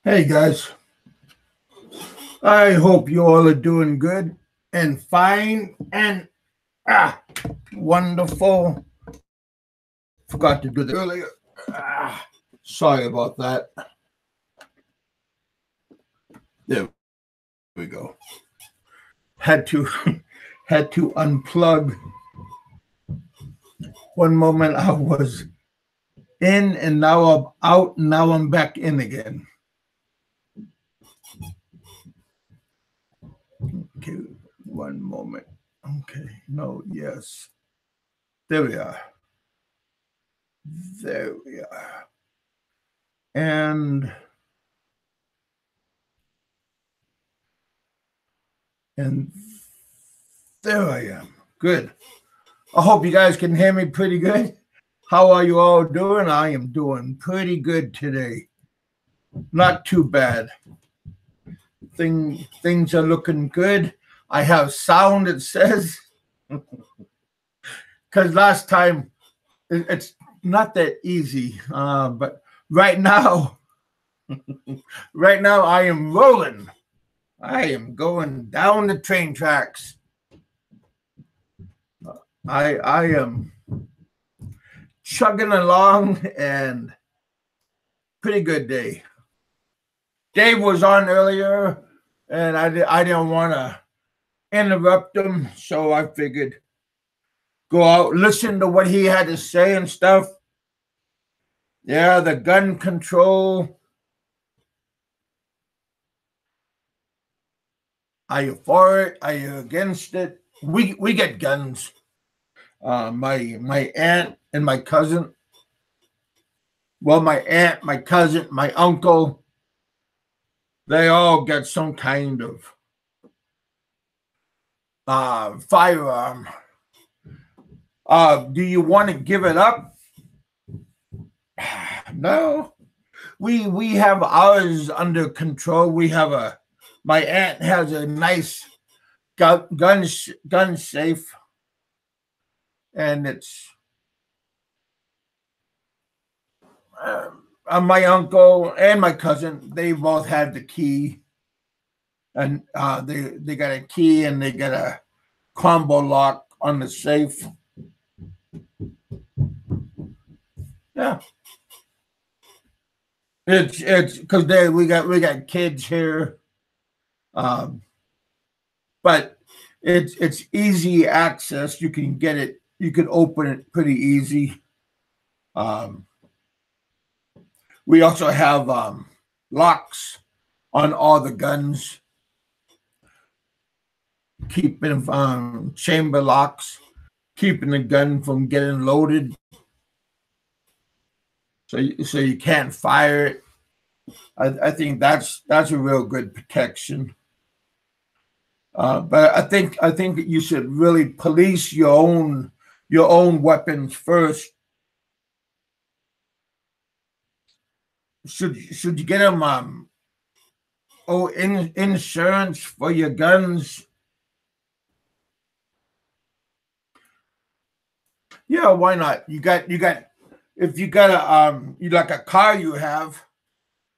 Hey guys, I hope you all are doing good and fine and wonderful. Forgot to do that earlier. Sorry about that. There we go. Had to unplug. One moment I was in and now I'm out and now I'm back in again. Okay, one moment. Okay, no, yes. There we are. There we are. And there I am. Good. I hope you guys can hear me pretty good. How are you all doing? I am doing pretty good today. Not too bad. Things are looking good. I have sound, it says. Because last time, it's not that easy. But right now, I am rolling. I am going down the train tracks. I am chugging along and pretty good day. Dave was on earlier and I didn't want to interrupt him, so I figured go out, listen to what he had to say and stuff. Yeah, the gun control. Are you for it? Are you against it? We get guns. My aunt and my cousin. Well, my aunt, my cousin, my uncle, they all get some kind of firearm. Do you want to give it up? No. We have ours under control. My aunt has a nice gun safe, and it's my uncle and my cousin. They both have the key, and they got a key and they got a combo lock on the safe. Yeah. It's because we got kids here, but it's easy access. You can get it. You can open it pretty easy. We also have locks on all the guns, keeping chamber locks, keeping the gun from getting loaded. So you can't fire it. I think that's a real good protection. But I think you should really police your own weapons first. Should you get them insurance for your guns? Yeah, why not? You got if you got you like a car you have,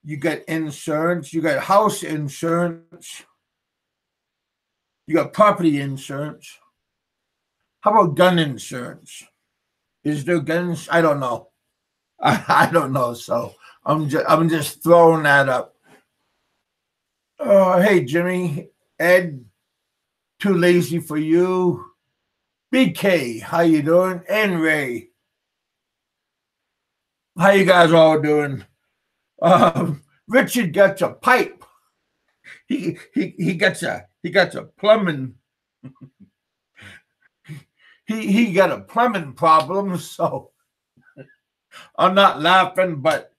you get insurance, you got house insurance, you got property insurance. How about gun insurance? Is there guns? I don't know. I don't know. So I'm just throwing that up. Oh, hey Jimmy, Ed, too lazy for you. BK, how you doing? And Ray, how you guys all doing? Richard gets a pipe. He gets a plumbing. he got a plumbing problem, so I'm not laughing, but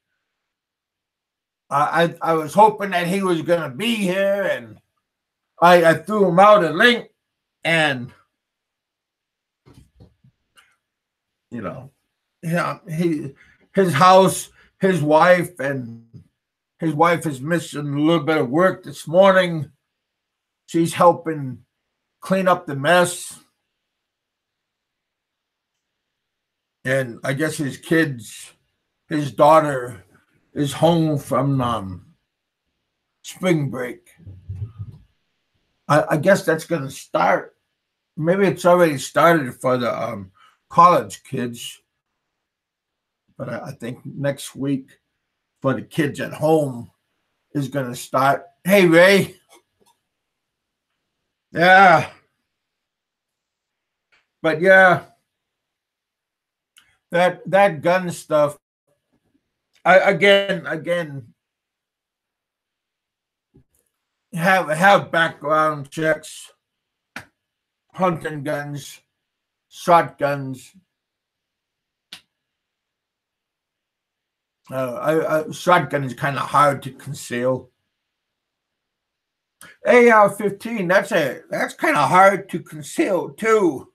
I was hoping that he was gonna be here, and I threw him out a link, and his house, his wife is missing a little bit of work this morning. She's helping clean up the mess. and I guess his daughter is home from spring break. I guess that's going to start. Maybe it's already started for the college kids, but I think next week for the kids at home is going to start. Hey, Ray. Yeah. But yeah, that gun stuff. Again, have background checks, hunting guns, shotguns. Shotgun is kind of hard to conceal. AR-15, that's kind of hard to conceal too.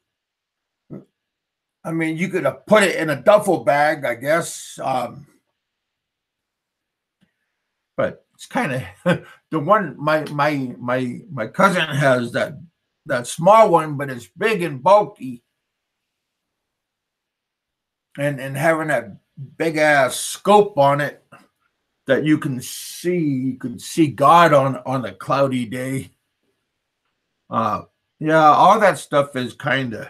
I mean, you could have put it in a duffel bag, I guess. But it's kind of the one my cousin has that small one, but it's big and bulky, and having that big ass scope on it that you can see God on a cloudy day. Yeah, all that stuff is kind of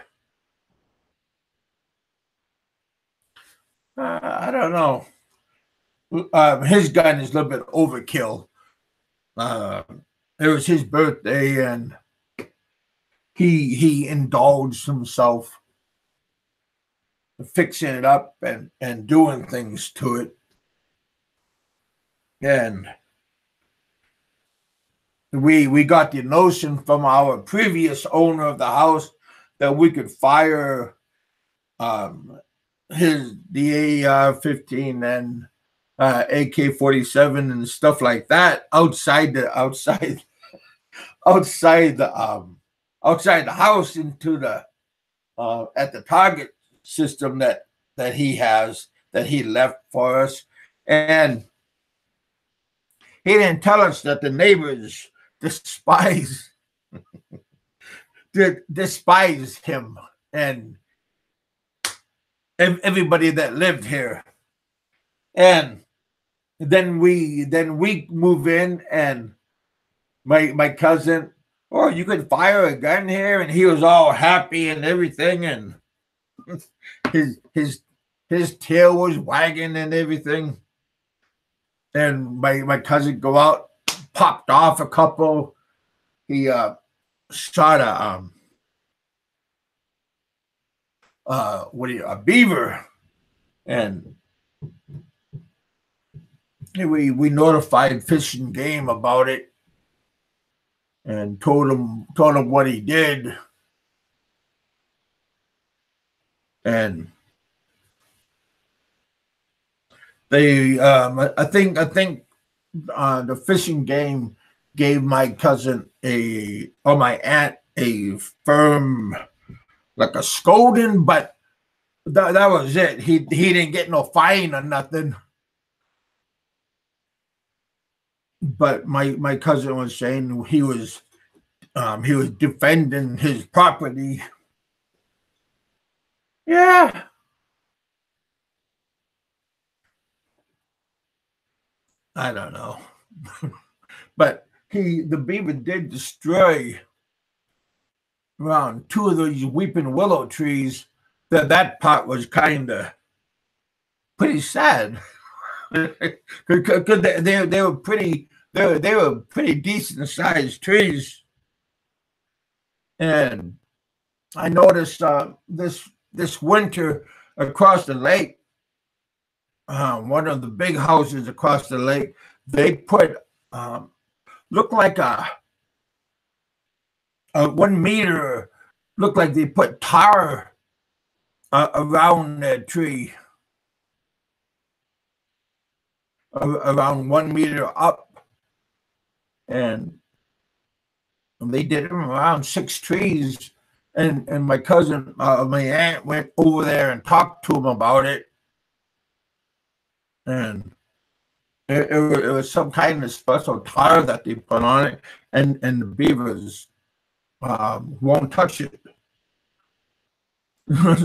I don't know. His gun is a little bit overkill. It was his birthday, and he indulged himself fixing it up and doing things to it. And we got the notion from our previous owner of the house that we could fire the AR-15 and AK-47 and stuff like that outside the house into the at the target system that he left for us. And he didn't tell us that the neighbors despise him and everybody that lived here. And then we move in, and my cousin, oh, you could fire a gun here, and he was all happy and everything, and his tail was wagging and everything. And my cousin go out, popped off a couple. He shot a beaver, and we notified Fish and Game about it, and told him what he did, and they I think the Fish and Game gave my cousin my aunt a firm, like a scolding, but that was it. He didn't get no fine or nothing. But my cousin was saying he was defending his property. Yeah. I don't know. But the beaver did destroy around 2 of those weeping willow trees. That part was kind of pretty sad. Because they were pretty decent sized trees. And I noticed this winter across the lake, one of the big houses across the lake, they put looked like a 1 meter, looked like they put tar around that tree, around 1 meter up, and they did them around 6 trees. And my cousin, my aunt, went over there and talked to him about it. And it was some kind of special tar that they put on it, and the beavers won't touch it.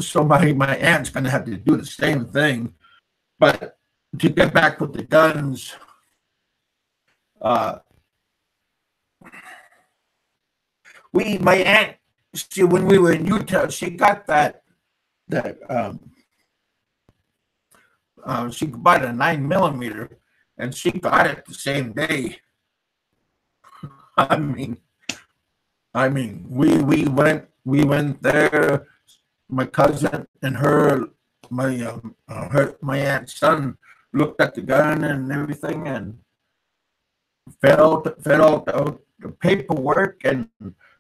So my aunt's gonna have to do the same thing. But to get back with the guns, uh, my aunt, when we were in Utah, she got that she bought a 9mm, and she got it the same day. I mean, we went there. My cousin and my aunt's son looked at the gun and everything, and filled out the paperwork, and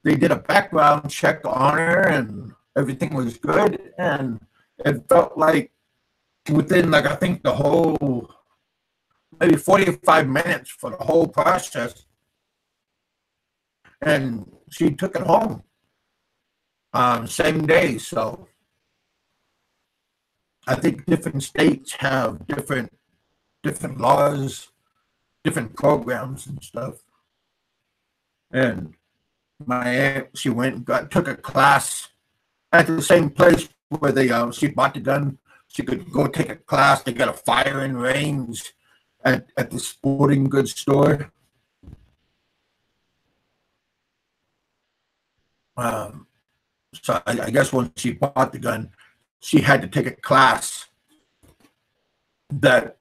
they did a background check on her, and everything was good. And it felt like within, like, I think the whole maybe 45 minutes for the whole process, and she took it home same day. So I think different states have different laws, different programs and stuff. And my aunt, she went and took a class at the same place where she bought the gun. She could go take a class. They got a firing range at the sporting goods store. So I guess when she bought the gun, she had to take a class that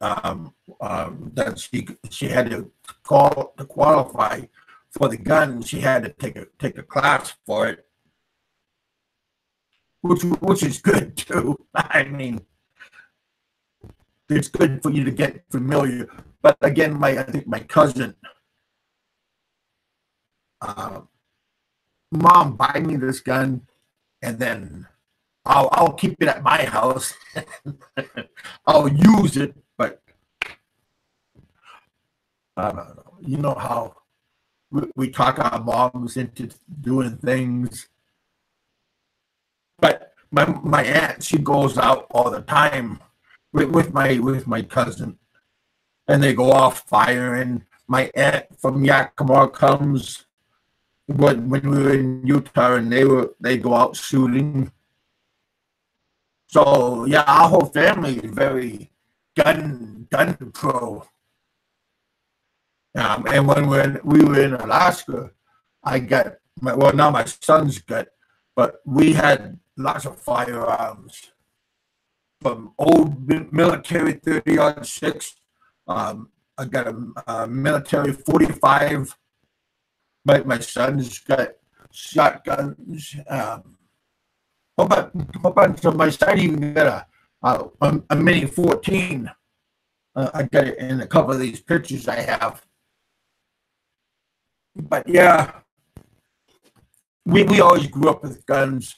she had to qualify for the gun. She had to take a class for it, which is good too. I mean, it's good for you to get familiar. But again, I think my cousin, Mom, buy me this gun, and then I'll keep it at my house. I'll use it, but I don't know. You know how we talk our moms into doing things. But my aunt, she goes out all the time with my cousin, and they go off firing. My aunt from Yakima comes when we were in Utah, and they go out shooting. So yeah, our whole family is very gun pro. And when we were in Alaska, I got now my son's got, but we had lots of firearms from old military 30-06. I got a military 45. My son's got shotguns. How about my son even got a Mini 14? I got it in a couple of these pictures I have. But yeah, we always grew up with guns,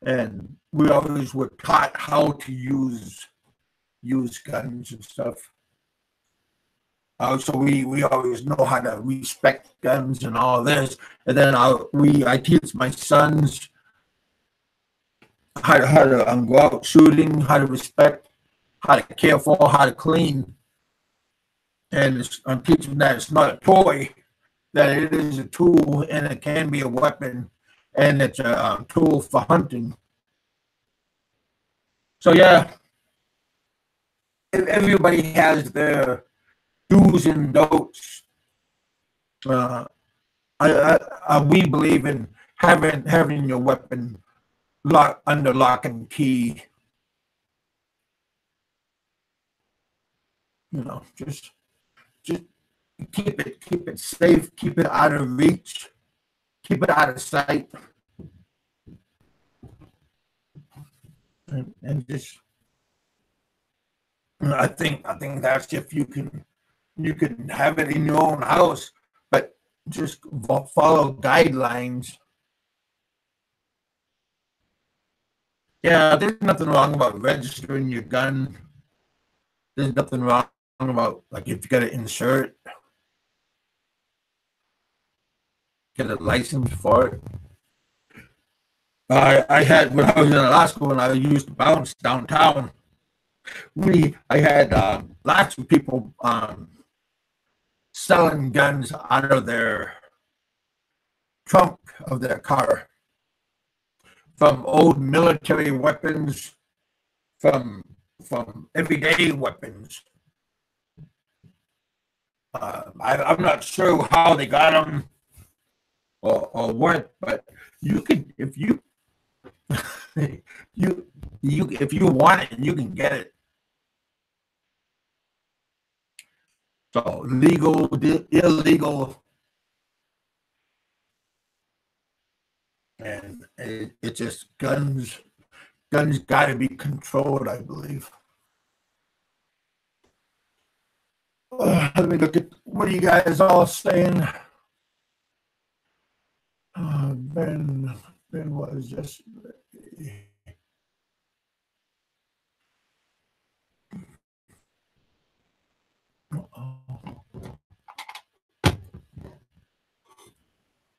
and we always were taught how to use guns and stuff. So we always know how to respect guns and all this. And then I teach my sons how to go out shooting, how to respect, how to care for, how to clean. And I'm teaching that it's not a toy, that it is a tool, and it can be a weapon, and it's a tool for hunting. So yeah, everybody has their do's and don'ts. We believe in having your weapon under lock and key. You know, just keep it safe, keep it out of reach, keep it out of sight, and just I think that's if you can have it in your own house, but just follow guidelines. Yeah, there's nothing wrong about registering your gun. There's nothing wrong about, like, if you got to insert, get a license for it. I had, when I was in Alaska, when I used to bounce downtown, I had lots of people selling guns out of their trunk of their car. from old military weapons, from everyday weapons. I'm not sure how they got them or what, but you can, if you if you want it, you can get it. So legal, illegal, and it just guns got to be controlled, I believe. Let me look at what are you guys all saying. Ben was just.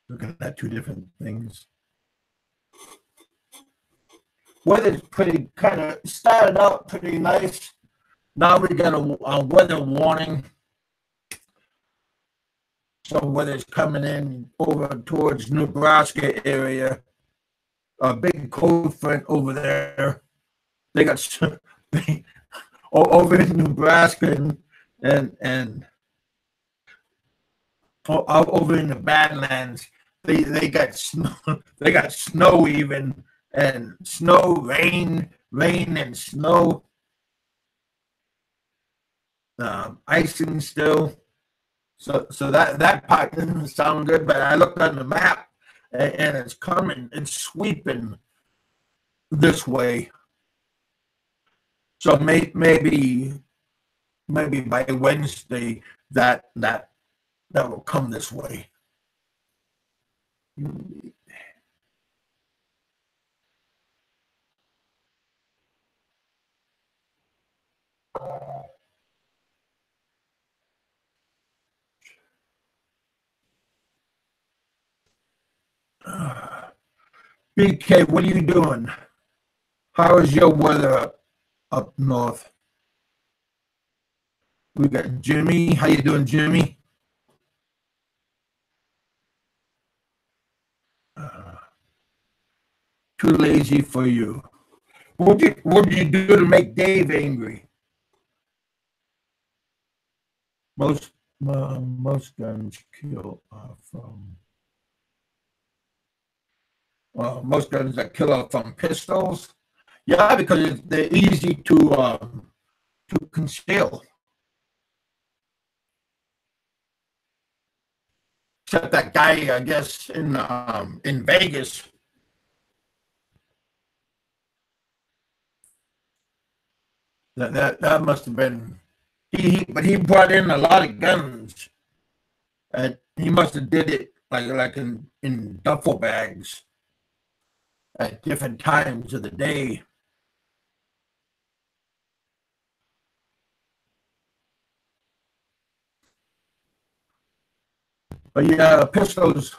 Looking at two different things. Weather's pretty kind of started out pretty nice. Now we got a weather warning. So weather's coming in over towards Nebraska area. A big cold front over there. They got over in Nebraska and over in the Badlands. They got snow. They got snow even, and snow, rain, and snow. Icing still. So that part doesn't sound good. But I looked on the map, and it's coming. It's sweeping this way. So maybe by Wednesday that will come this way. BK, what are you doing? How is your weather up north? We got Jimmy. How you doing, Jimmy? Too lazy for you. What did you do to make Dave angry? Most guns kill from. Most guns that kill are from pistols. Yeah, because they're easy to conceal. Except that guy, I guess, in Vegas. That must have been but he brought in a lot of guns. And he must have did it like in duffel bags at different times of the day. But yeah, pistols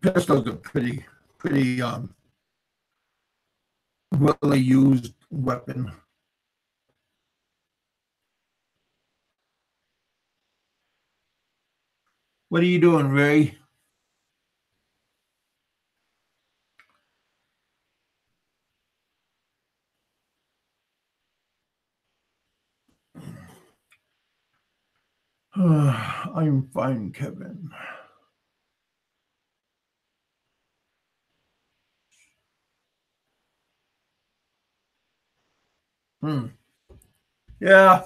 are pretty really used weapon. What are you doing, Ray? I'm fine, Kevin. Yeah.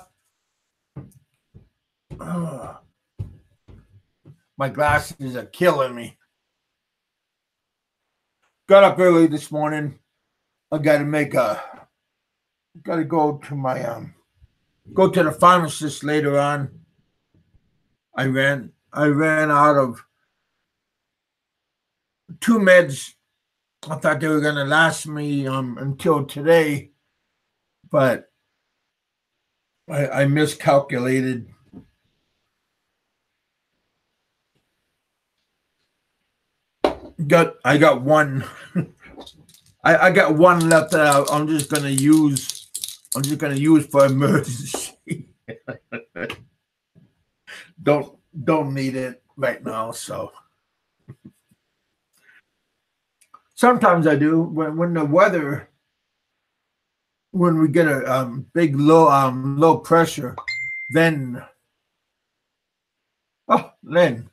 My glasses are killing me. Got up early this morning. I got to go to my go to the pharmacist later on. I ran out of 2 meds. I thought they were going to last me until today, but I miscalculated. I got one. I got one left that I'm just gonna use. I'm just gonna use for emergency. Don't need it right now. So Sometimes I do when the weather, when we get a big low pressure, then oh, Lynn,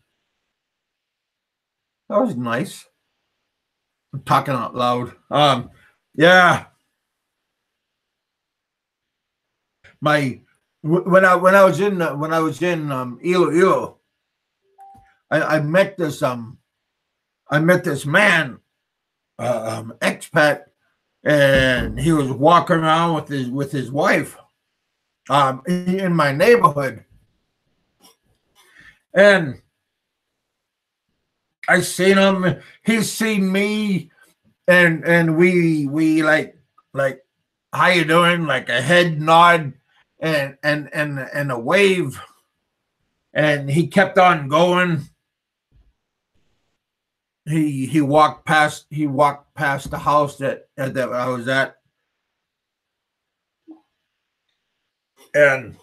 that was nice. I'm talking out loud. Yeah, my when I was in Iloilo, I met this man, expat, and he was walking around with his wife, in my neighborhood, and I seen him. He's seen me, and we like how you doing, like a head nod, and a wave, and he kept on going. He walked past the house that I was at, and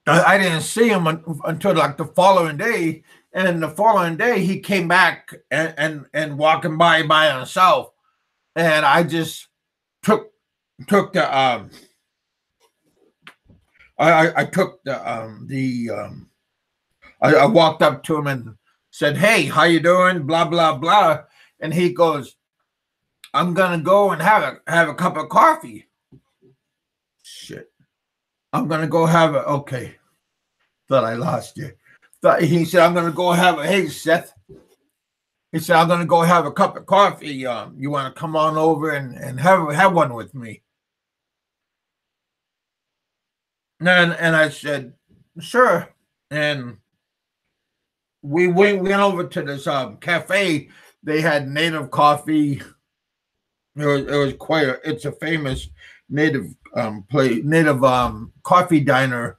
I didn't see him until like the following day. And the following day, he came back and walking by himself, and I just took the I took I walked up to him and said, "Hey, how you doing?" Blah blah blah, and he goes, "I'm gonna go and have a cup of coffee." Shit, I'm gonna go have a okay. Thought I lost you. He said, "I'm gonna go have a hey Seth." He said, "I'm gonna go have a cup of coffee. You want to come on over and have one with me?" And I said, "Sure." And we went over to this cafe. They had native coffee. It was it's a famous native native coffee diner.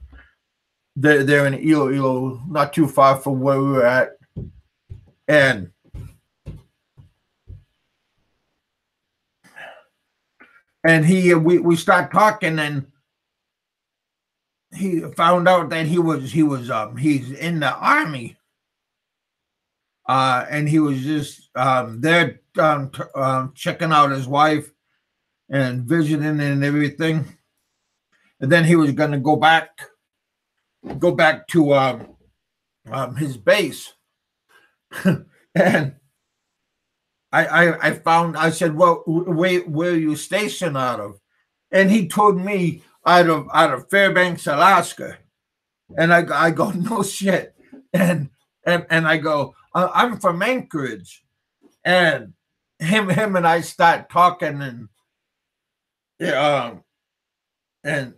They're in Iloilo, not too far from where we were at, and we start talking, and he found out that he's in the army, and he was just there checking out his wife and visiting and everything, and then he was going to go back to his base, and I said, "Well, where are you stationed out of?" And he told me out of Fairbanks, Alaska. And I go, "No shit." And I go, "I'm from Anchorage." And him and I start talking, and yeah, and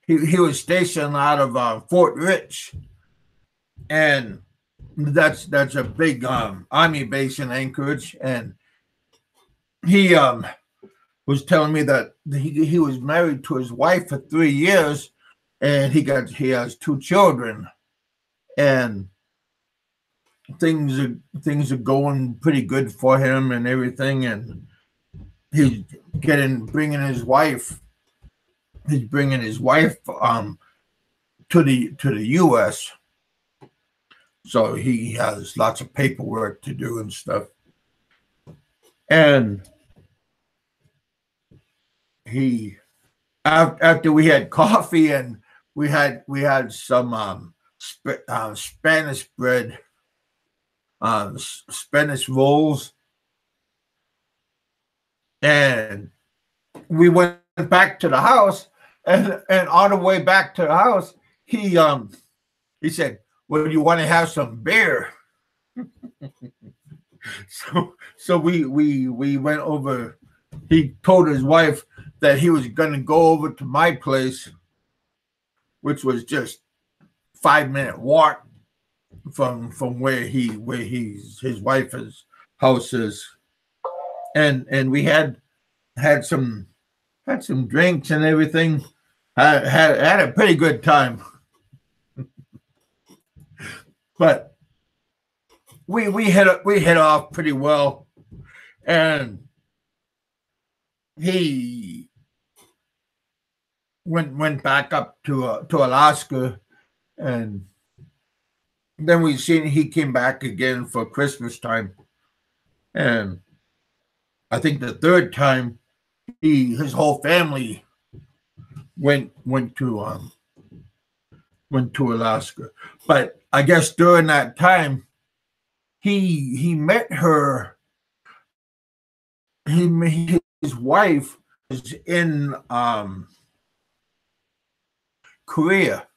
he was stationed out of Fort Rich, and that's a big army base in Anchorage. And he was telling me that he was married to his wife for 3 years, and he has two children, and things are going pretty good for him and everything. And he's bringing his wife. He's bringing his wife to the U.S. So he has lots of paperwork to do and stuff. And he after we had coffee, and we had some Spanish bread, Spanish rolls, and we went back to the house. And on the way back to the house, he said, "Well, do you want to have some beer?" So we went over. He told his wife that he was going to go over to my place, which was just 5-minute walk from where his wife's house is. And we had some drinks and everything. Had a pretty good time. But we hit off pretty well, and he went back up to Alaska, and then we seen he came back again for Christmas time, and I think the third time his whole family went to Alaska. But I guess during that time he met her. His wife was in Korea.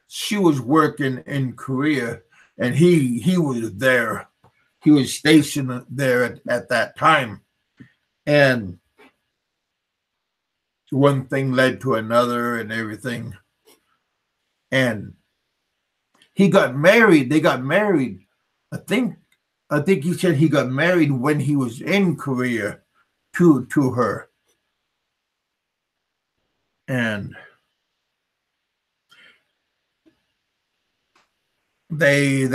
She was working in Korea, and he was there. He was stationed there at that time, and one thing led to another, and everything. And he got married. They got married. I think he said he got married when he was in Korea to her, and they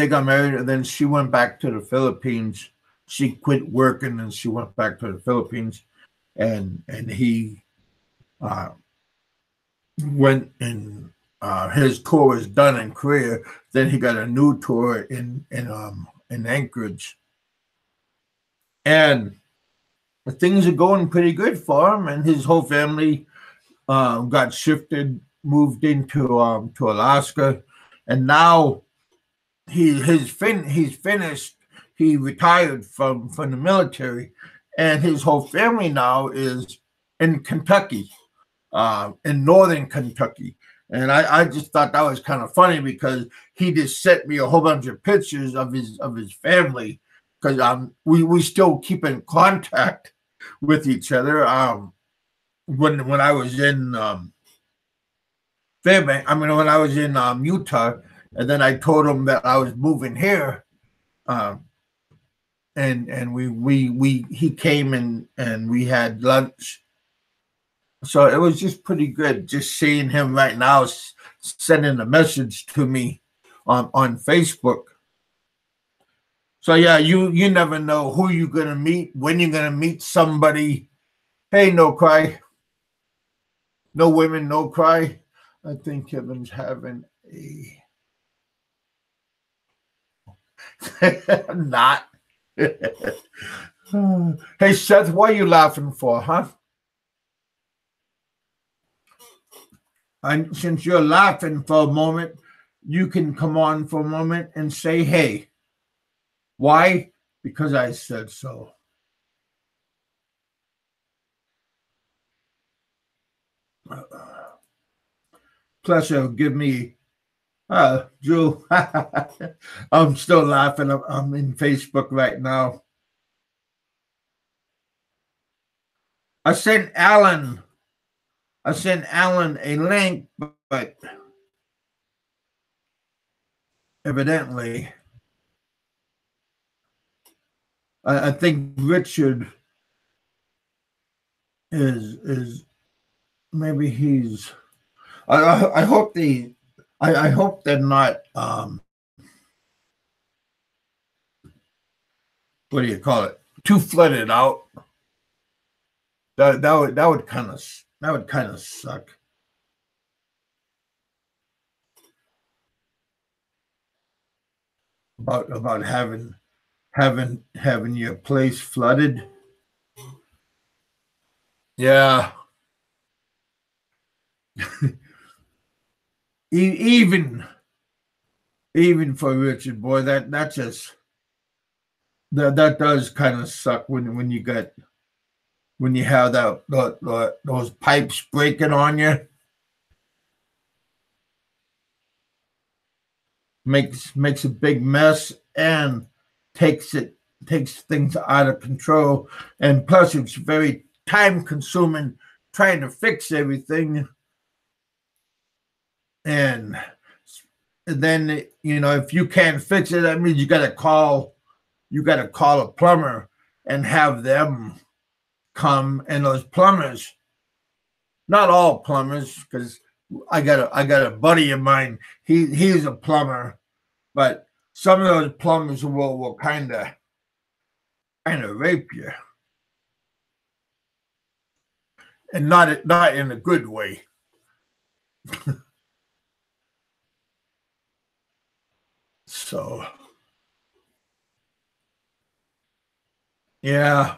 got married, and then she went back to the Philippines. She quit working and she went back to the Philippines, and he uh, went and his tour was done in Korea. Then he got a new tour in Anchorage, and things are going pretty good for him. And his whole family got shifted, moved into to Alaska, and now he's finished. He retired from the military, and his whole family now is in Kentucky, in northern Kentucky. And I just thought that was kind of funny because he just sent me a whole bunch of pictures of his family, because we still keep in contact with each other. When I was in Fairbanks, I mean when I was in Utah, and then I told him that I was moving here, and he came and we had lunch. So it was just pretty good just seeing him right now sending a message to me on Facebook. So yeah, you never know who you're gonna meet, when you're gonna meet somebody. Hey, no cry, no women, no cry. I think Kevin's having a not. Hey Seth, what are you laughing for, huh? And since you're laughing for a moment, you can come on for a moment and say, hey. Why? Because I said so. Plus, it'll give me, Drew, I'm still laughing. I'm in Facebook right now. I sent Alan a link, but evidently, I think Richard is maybe he's. I hope I hope they're not. What do you call it? Too flooded out. That would kind of suck. About having your place flooded. Yeah. even for Richard, boy, that just that does kind of suck when you have those pipes breaking on you. Makes a big mess and takes things out of control, and plus it's very time consuming trying to fix everything. And then if you can't fix it, that means you got to call a plumber and have them come. And those plumbers, not all plumbers, because I got a buddy of mine, he's a plumber, but some of those plumbers will kind of rape you, and not in a good way. So, yeah.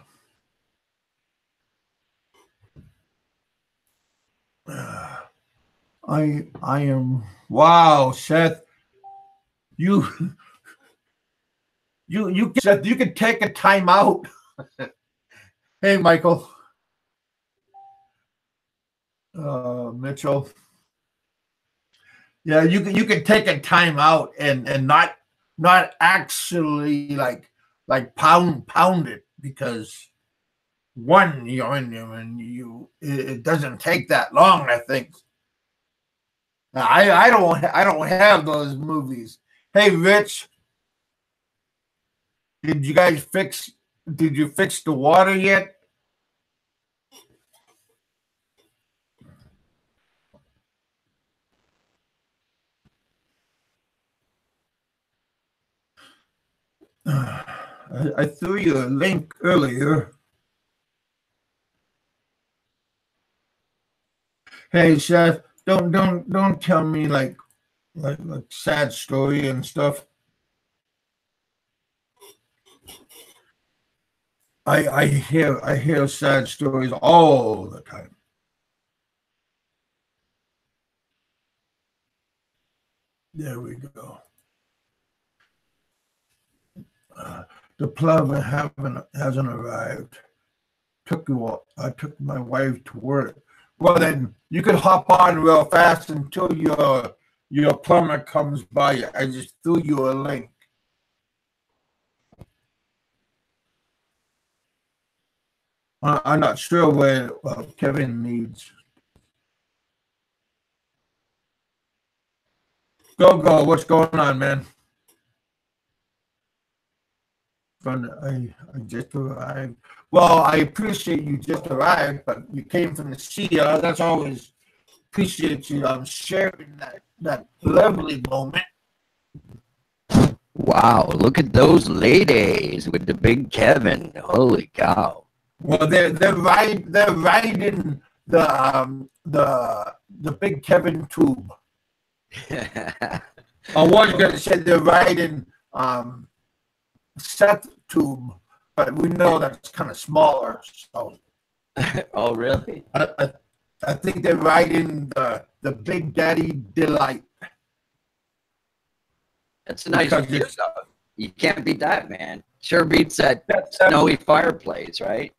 I am, wow, Seth. You Seth, you can take a time out. Hey, Michael. Mitchell. Yeah, you can take a time out and not actually like pound it, because one, and it doesn't take that long, I think. I don't have those movies. Hey, Rich, did you guys fix did you fix the water yet? I threw you a link earlier. Hey, Seth, don't tell me like sad story and stuff. I hear sad stories all the time. There we go. The plumber hasn't arrived. I took my wife to work. Well, then you could hop on real fast until your plumber comes by. I just threw you a link. I'm not sure where Kevin needs. Go. What's going on, man? I just arrived. Well, I appreciate you just arrived, but you came from the sea. That's always appreciate you sharing that lovely moment. Wow, look at those ladies with the big Kevin. Holy cow. Well, they're riding the big Kevin tube. I was gonna say they're riding Seth tube, but we know that's kind of smaller. So Oh, really? I think they're riding the Big Daddy Delight. That's a nice Because view, it's- though. You can't beat that, man. Sure beats that That's snowy fireplace, right?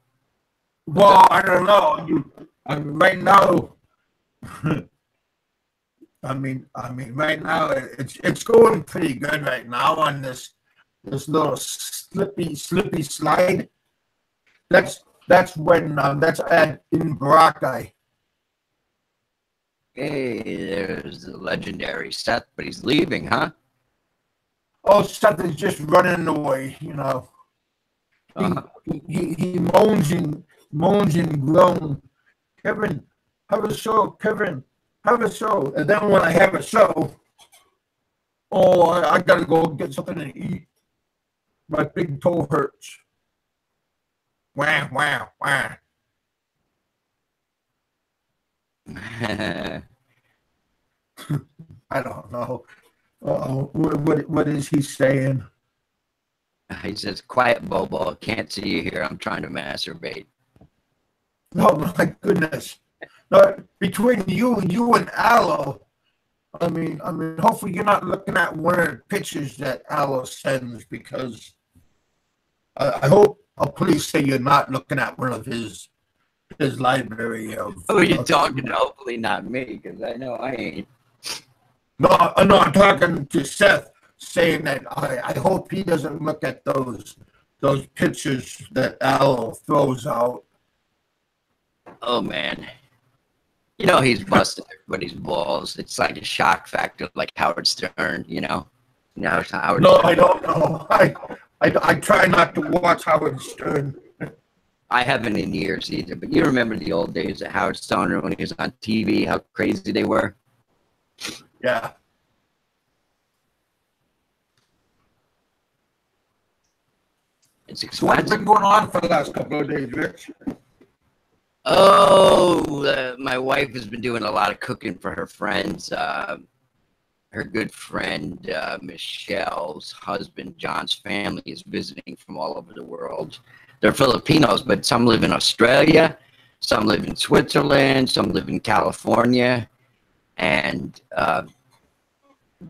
well, I don't know. Right now, right now it's going pretty good right now on this little slippy slide. That's when that's in Boracay. Hey, there's the legendary Seth, but he's leaving, huh? Oh, something's just running away. Uh-huh. He moans and groans. Kevin, have a show. Kevin, have a show. And then when I have a show, oh, I gotta go get something to eat. My big toe hurts. Wah, wah, wah. I don't know. What is he saying? He says, quiet, Bobo. Can't see you here. I'm trying to masturbate. Oh my goodness! No, between you and Aloe, hopefully you're not looking at one of the pictures that Aloe sends, because I hope I'll please say you're not looking at one of his library of. Who are you talking to? Hopefully not me, because I know I ain't. No, I'm talking to Seth, saying that I hope he doesn't look at those pictures that Aloe throws out. Oh, man. You know he's busting everybody's balls. It's like a shock factor, like Howard Stern, you know? No, it's not Howard No, Stern. I don't know. I try not to watch Howard Stern. I haven't in years either, but you remember the old days of Howard Stern when he was on TV, how crazy they were? Yeah. It's So what's expensive. been going on for the last couple of days, Rich? Oh, my wife has been doing a lot of cooking for her friends. Her good friend Michelle's husband John's family is visiting from all over the world. They're Filipinos, but some live in Australia, some live in Switzerland, some live in California, and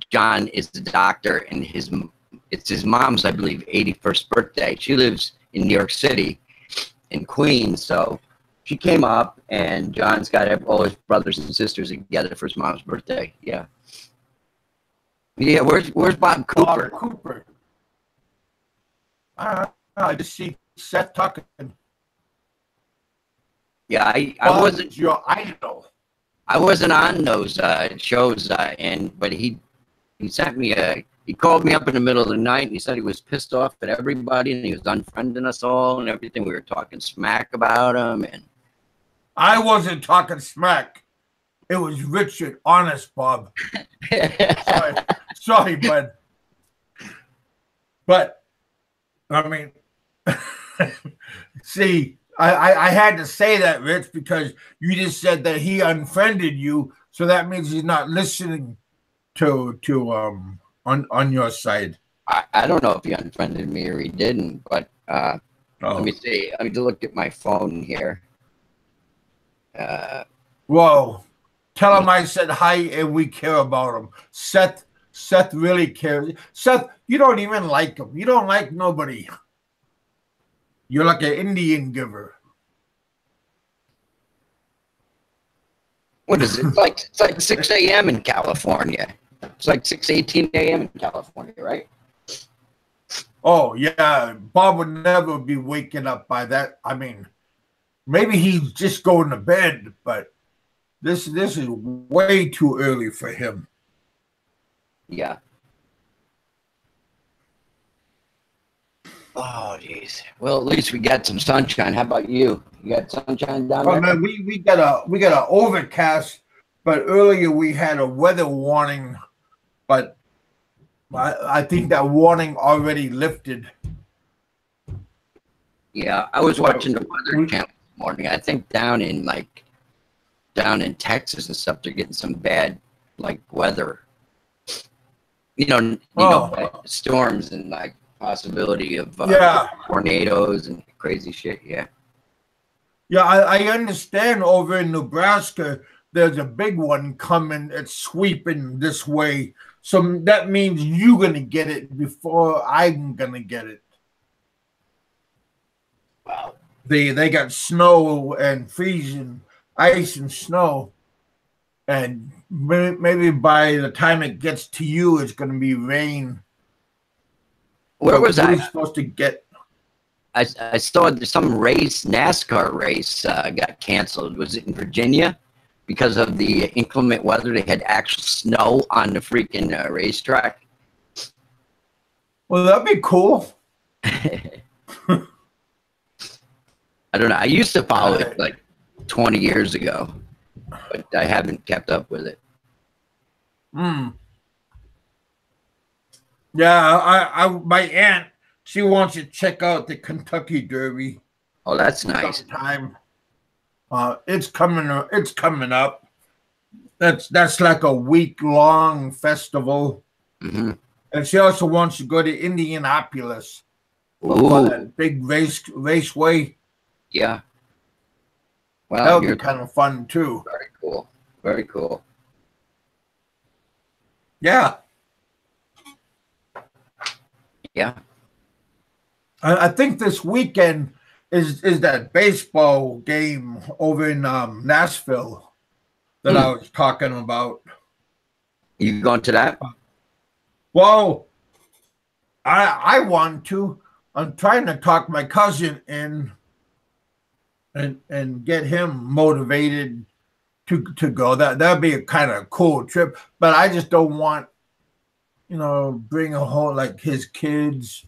John is the doctor, and it's his mom's, I believe, 81st birthday. She lives in New York City, in Queens, so she came up, and John's got all his brothers and sisters together for his mom's birthday. Yeah. Yeah, where's Bob Cooper? Bob Cooper. I just see Seth talking. Yeah, I wasn't your idol. I wasn't on those shows, but he sent me he called me up in the middle of the night and he said he was pissed off at everybody and he was unfriending us all and everything. We were talking smack about him, and I wasn't talking smack. It was Richard, honest, Bob. Sorry, bud. But I mean, see, I had to say that, Rich, because you just said that he unfriended you, so that means he's not listening to on your side. I don't know if he unfriended me or he didn't, but let me see. Let me look at my phone here. Whoa. Tell him I said hi and we care about him. Seth really cares. Seth, you don't even like him. You don't like nobody. You're like an Indian giver. What is it? It's like 6 a.m. in California. It's like 6:18 a.m. in California, right? Oh, yeah. Bob would never be waking up by that. I mean, maybe he's just going to bed, but this is way too early for him. Yeah. Oh, jeez. Well, at least we got some sunshine. How about you? You got sunshine down there? Man, we got a overcast, but earlier we had a weather warning, but I think that warning already lifted. Yeah, I was watching the Weather Channel this morning. I think down in Texas and stuff, they're getting some bad weather. Storms and possibility of tornadoes and crazy shit. Yeah. Yeah, I understand over in Nebraska there's a big one coming. It's sweeping this way. So that means you're going to get it before I'm going to get it. Wow. They got snow and freezing, ice and snow. And maybe by the time it gets to you, it's going to be rain. Where was I? Supposed to get? I saw some NASCAR race got canceled. Was it in Virginia? Because of the inclement weather, they had actual snow on the freaking racetrack. Well, that'd be cool. I don't know. I used to follow it 20 years ago, but I haven't kept up with it. Yeah, my aunt, she wants to check out the Kentucky Derby. Oh, that's nice. Sometime. It's coming up. That's like a week-long festival. Mm-hmm. And she also wants to go to Indianapolis. Ooh. That big raceway. Yeah. Well, that would be kind of fun too. Very cool. Very cool. Yeah. Yeah. I think this weekend is that baseball game over in Nashville that I was talking about. You going to that? Well, I want to. I'm trying to talk my cousin in and get him motivated to go. That'd be a kind of cool trip. But I just don't want, bring a whole his kids.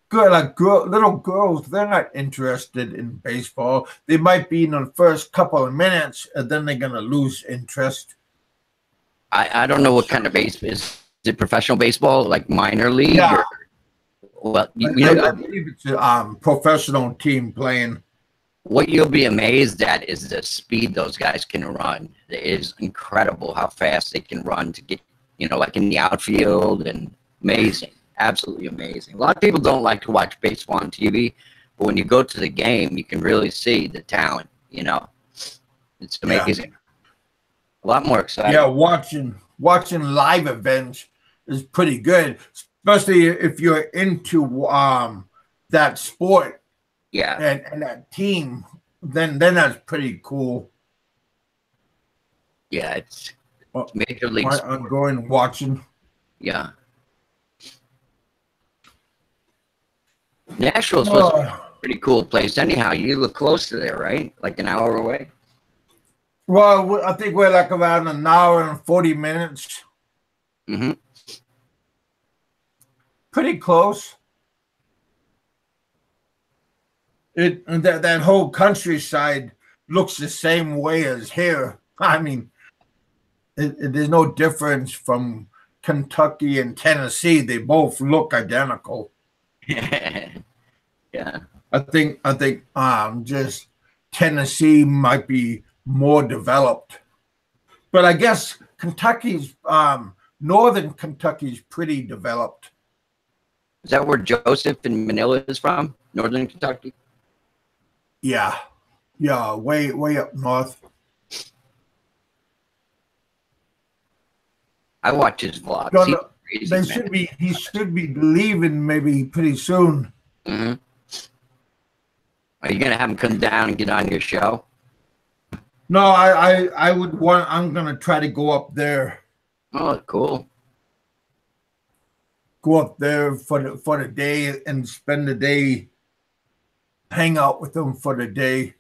Little girls, they're not interested in baseball. They might be in the first couple of minutes, and then they're gonna lose interest. I don't know what kind of baseball is. Is it professional baseball, like minor league? Yeah. Well, I believe it's a professional team playing. What you'll be amazed at is the speed those guys can run. It is incredible how fast they can run to get, like in the outfield, and amazing, absolutely amazing. A lot of people don't like to watch baseball on TV, but when you go to the game, you can really see the talent. It's amazing. A lot more exciting. Yeah, watching live events is pretty good, especially if you're into that sport. Yeah, and that team, then that's pretty cool. Yeah, it's Major League Sport. I'm going watching. Yeah. Nashville's supposed to be a pretty cool place. Anyhow, you live close to there, right? Like an hour away? Well, I think we're like around an hour and 40 minutes. Mm-hmm. Pretty close. That whole countryside looks the same way as here. I mean, there's no difference from Kentucky and Tennessee. They both look identical. Yeah. I think just Tennessee might be more developed, but I guess Kentucky's northern Kentucky's pretty developed. Is that where Joseph in Manila is from? Northern Kentucky? Yeah, way up north. I watch his vlogs. He should be leaving maybe pretty soon. Mm-hmm. Are you gonna have him come down and get on your show? No, I would want. I'm gonna try to go up there. Oh, cool. Go up there for the day and spend the day. Hang out with them for the day.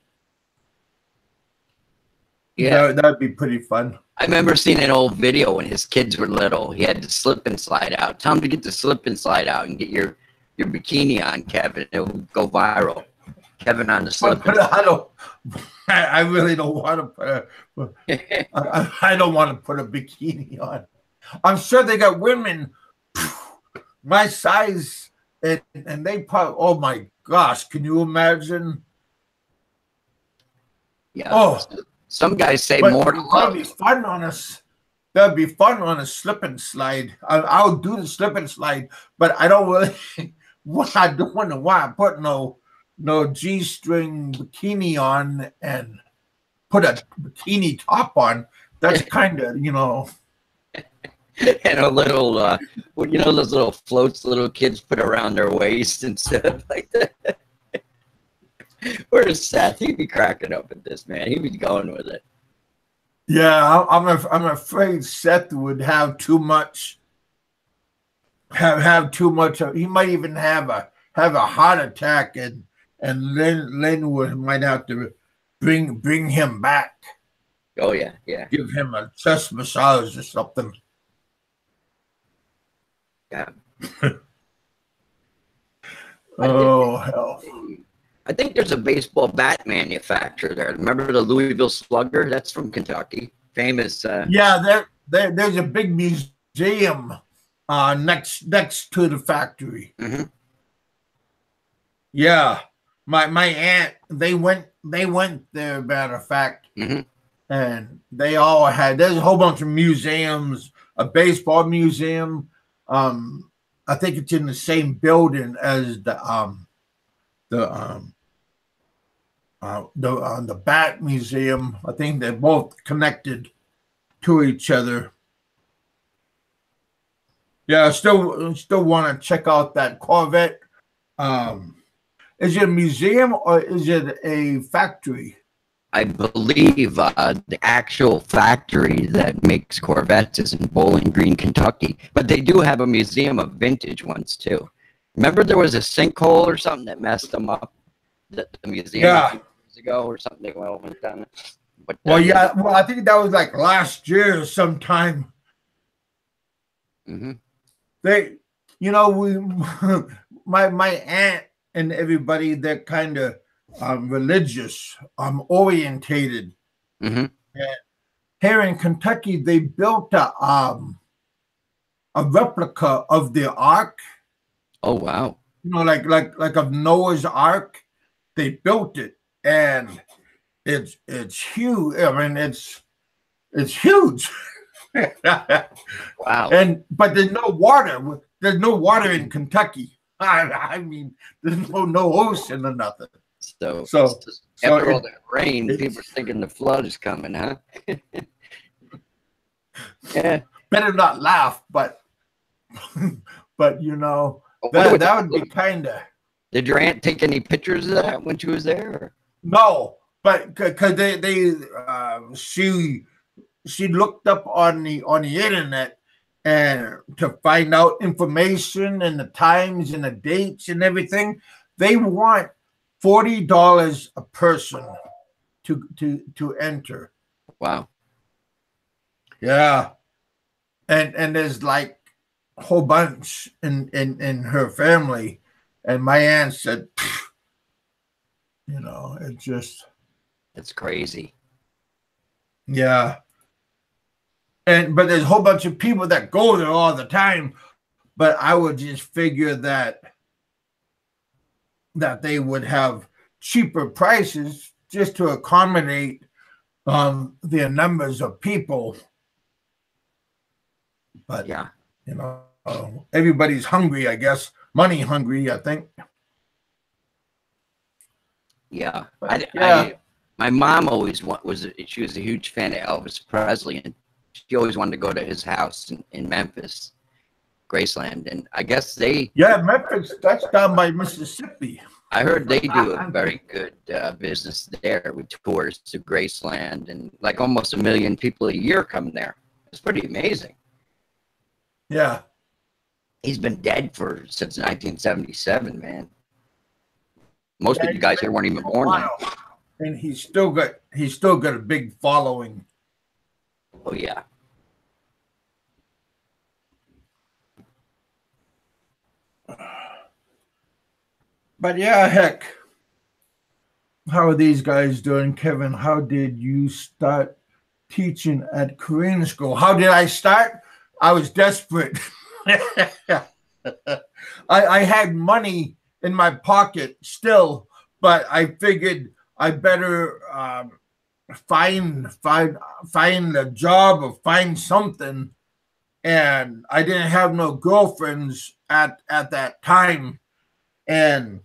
Yeah, that'd be pretty fun. I remember seeing an old video when his kids were little. He had to slip and slide out. Tell him to get the slip and slide out and get your bikini on, Kevin. It will go viral. Kevin on the slip. I really don't want to put I don't want to put a bikini on. I'm sure they got women my size and they probably, oh my gosh, can you imagine? Yeah. Oh, some guys say more to love. That'd be fun on us. That'd be fun on a slip and slide. I'll do the slip and slide, but I don't really. I don't want to put no G-string bikini on and put a bikini top on. That's kind of And a little, those little floats little kids put around their waist and stuff like that. Where's Seth? He'd be cracking up at this, man. He'd be going with it. Yeah, I'm afraid Seth would have too much. Have too much. He might even have a heart attack, and Lynn might have to bring him back. Oh yeah. Give him a chest massage or something. Yeah. Hell. I think there's a baseball bat manufacturer there. Remember the Louisville Slugger? That's from Kentucky. Famous. Yeah, there's a big museum next to the factory. Mm-hmm. Yeah, my aunt, they went there, matter of fact. Mm-hmm. And they all there's a whole bunch of museums, a baseball museum. I think it's in the same building as the Bat Museum. I think they're both connected to each other. Yeah, I still want to check out that Corvette. Is it a museum or is it a factory? I believe the actual factory that makes Corvettes is in Bowling Green, Kentucky. But they do have a museum of vintage ones too. Remember there was a sinkhole or something that messed them up? The museum years ago or something they went down. But, I think that was like last year sometime. Mm-hmm. They, my aunt and everybody, they're kind of religious, orientated. Mm-hmm. And here in Kentucky, they built a replica of the Ark. Oh wow! Like of Noah's Ark. They built it. and it's huge. I mean, it's huge. Wow. But there's no water. There's no water in Kentucky. I mean, there's no ocean or nothing. So So after all that rain, people are thinking the flood is coming, huh? Yeah. Better not laugh, but you know, that would be kind of. Did your aunt take any pictures of that when she was there? Or? No, but because she looked up on the internet and to find out information and the times and the dates and everything. They want $40 a person to enter. Wow. Yeah. And there's like a whole bunch in her family. And my aunt said, you know, it's crazy. Yeah. But there's a whole bunch of people that go there all the time. But I would just figure that they would have cheaper prices just to accommodate the numbers of people. But yeah, you know, everybody's hungry, I guess. Money hungry, I think. Yeah. Yeah. My mom always she was a huge fan of Elvis Presley, and she always wanted to go to his house in Memphis, Graceland, and I guess Memphis, that's down by Mississippi. I heard they do a very good business there with tours to Graceland, and like almost 1 million people a year come there. It's pretty amazing. Yeah. He's been dead since 1977, man. Most of the guys here weren't even born then. And he's still got a big following. Oh yeah. But yeah, heck. How are these guys doing, Kevin? How did you start teaching at Korean school? How did I start? I was desperate. I had money in my pocket still, but I figured I better find a job or find something. And I didn't have no girlfriends at that time, and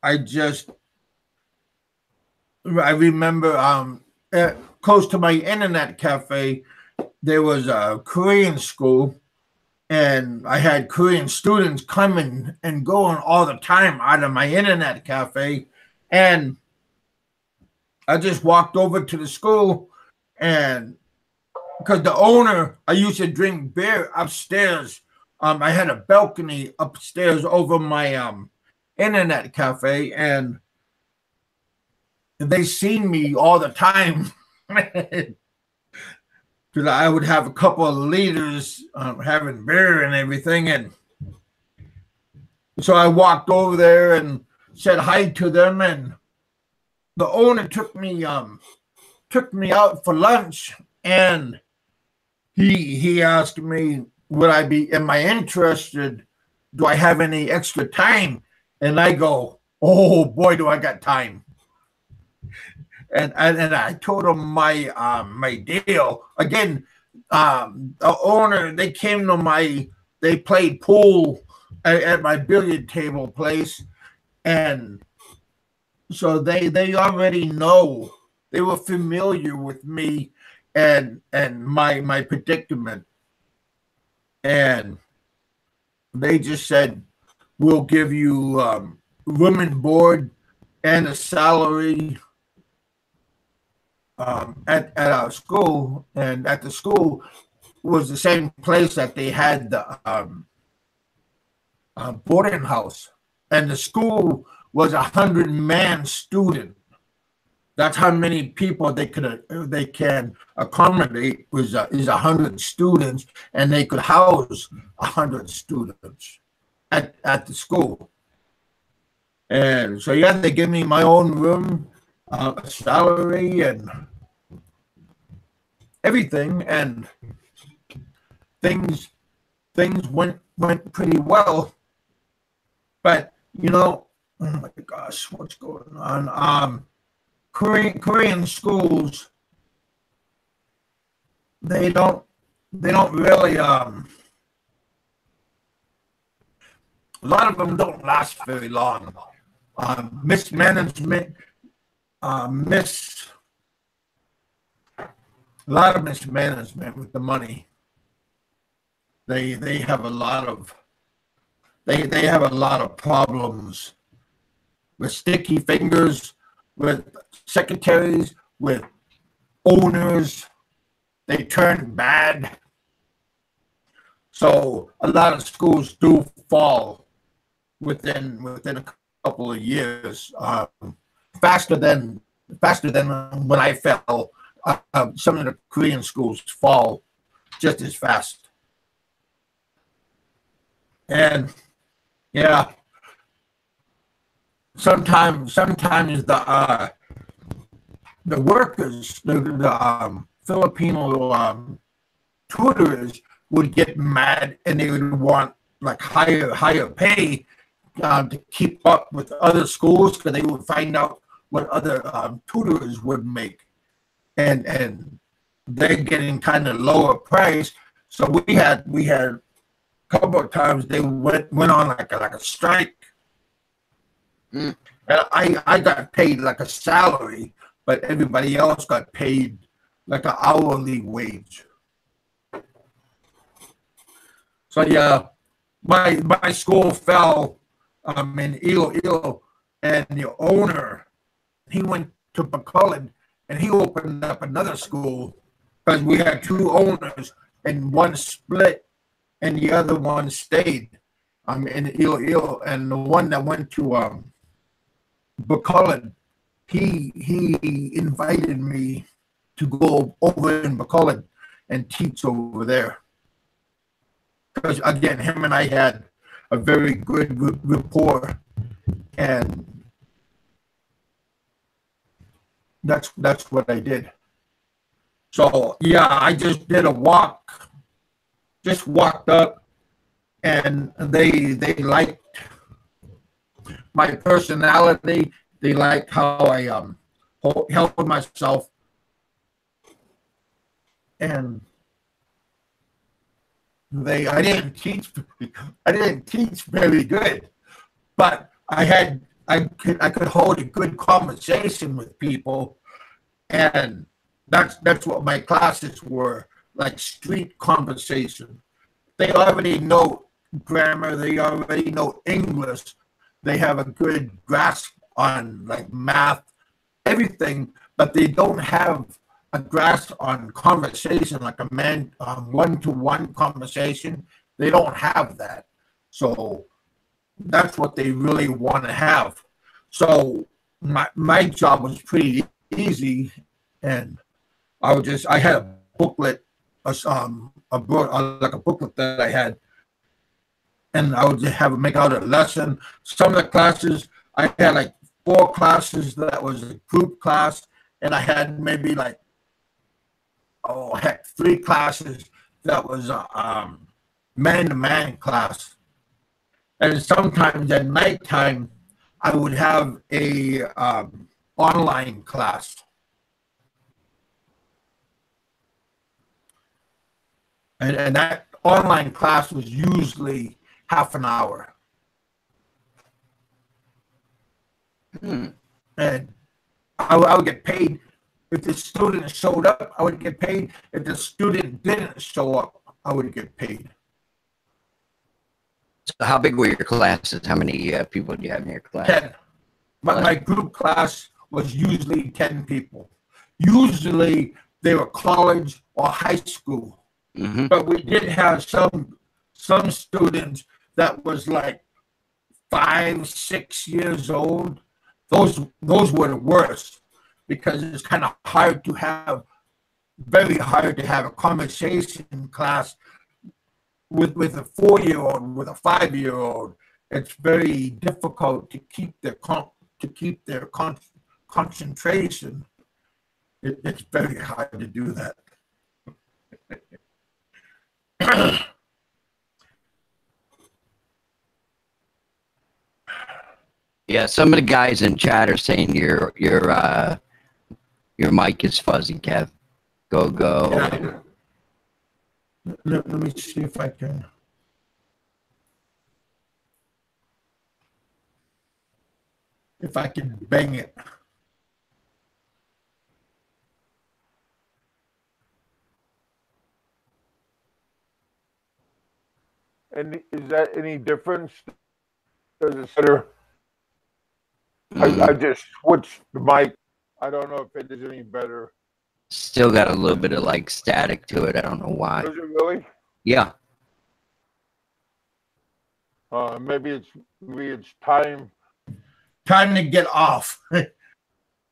I remember close to my internet cafe, there was a Korean school, and I had Korean students coming and going all the time out of my internet cafe. And I just walked over to the school, and because the owner, I used to drink beer upstairs. I had a balcony upstairs over my internet cafe, and they seen me all the time. Because I would have a couple of leaders having beer and everything, and so I walked over there and said hi to them, and the owner took me out for lunch, and he asked me, am I interested? Do I have any extra time? And I go, oh boy, do I got time. And I told him my deal. Again, the owner, they came to they played pool at my billiard table place. And so they already know, they were familiar with me and my predicament. And they just said, we'll give you room and board and a salary at our school. And at the school was the same place that they had the boarding house. And the school was 100-man student. That's how many people they can accommodate is 100 students, and they could house 100 students at the school. And so yeah, they give me my own room, salary, and everything, and things went pretty well. But you know, oh my gosh, what's going on? Korean schools, they don't really a lot of them don't last very long. Mismanagement, miss a lot of mismanagement with the money. They have a lot of they have a lot of problems with sticky fingers, with secretaries, with owners. They turn bad. So a lot of schools do fall within a couple of years, faster than when I fell. Some of the Korean schools fall just as fast. And yeah, sometimes the workers, the Filipino tutors would get mad and they would want like higher pay to keep up with other schools because they would find out what other tutors would make, and they're getting kind of lower price. So we had a couple of times they went on like a strike. And I got paid like a salary, but everybody else got paid like an hourly wage. So yeah, my school fell in Iloilo, and the owner, he went to McCullough and he opened up another school because we had two owners and one split and the other one stayed in Iloilo, and the one that went to McCullough, he invited me to go over in McCullough and teach over there. Because again, him and I had a very good rapport, and that's what I did. So yeah, I just did a walk, just walked up, and they liked my personality. They liked how I held myself, and I didn't teach very good, but I could hold a good conversation with people, and that's what my classes were, like street conversation. They already know grammar, they already know English, they have a good grasp on like math, everything, but they don't have a grasp on conversation, like a man one-to-one conversation. They don't have that. So that's what they really want to have. So my job was pretty easy, and I had a booklet, like a booklet that I had, and I would just have make out a lesson. Some of the classes I had like 4 classes that was a group class, and I had maybe like 3 classes that was a man-to-man class. And sometimes at nighttime, I would have a online class. And that online class was usually half an hour. And I would get paid. If the student showed up, I would get paid. If the student didn't show up, I would get paid. So how big were your classes? How many people do you have in your class? 10. But my group class was usually 10 people. Usually they were college or high school. Mm-hmm. But we did have some students that was like 5, 6 years old. Those were the worst, because it's kind of very hard to have a conversation class with a 4-year-old, with a 5-year-old. It's very difficult to keep their concentration. It's very hard to do that. Yeah, some of the guys in chat are saying your mic is fuzzy, Kev. Go. Yeah. Let me see if I can. If I can bang it. And is that any difference? Does it better? I just switched the mic. I don't know if it is any better. Still got a little bit of like static to it. I don't know why. Is it really? Yeah. Maybe it's time to get off.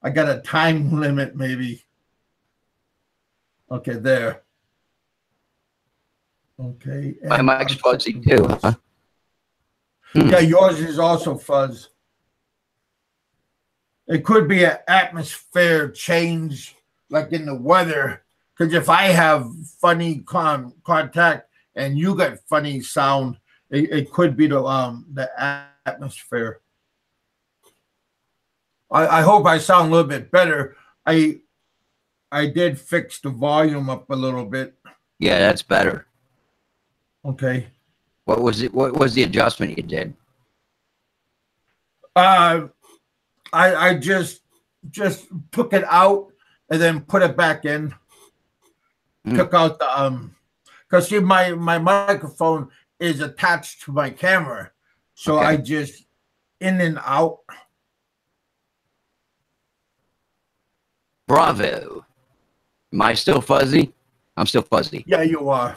I got a time limit, maybe. Okay, there. Okay. My mic's fuzzy too, huh? Yeah, yours is also fuzz. It could be an atmosphere change, like in the weather. Because if I have funny contact and you got funny sound, it could be the atmosphere. I hope I sound a little bit better. I did fix the volume up a little bit. Yeah, that's better. Okay. What was it? What was the adjustment you did? I just took it out and then put it back in. Took out the because see my microphone is attached to my camera, so Okay. I just in and out. Bravo. Am I still fuzzy? I'm still fuzzy. Yeah, you are.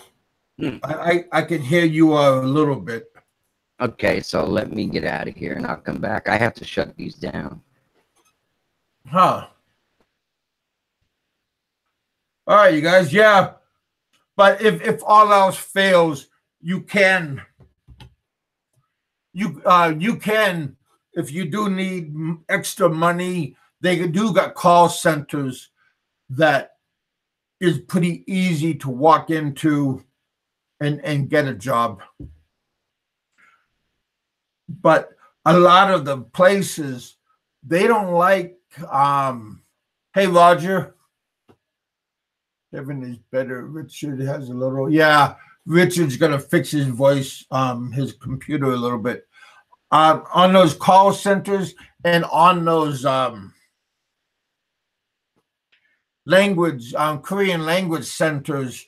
I can hear you a little bit. Okay, so let me get out of here and I'll come back. I have to shut these down. Huh. All right, you guys. Yeah. But if all else fails, you can if you do need extra money, they do got call centers that is pretty easy to walk into and get a job. But a lot of the places, they don't like hey Roger. Kevin is better. Richard has a little, yeah. Richard's gonna fix his voice, his computer a little bit. On those call centers and on those language, Korean language centers,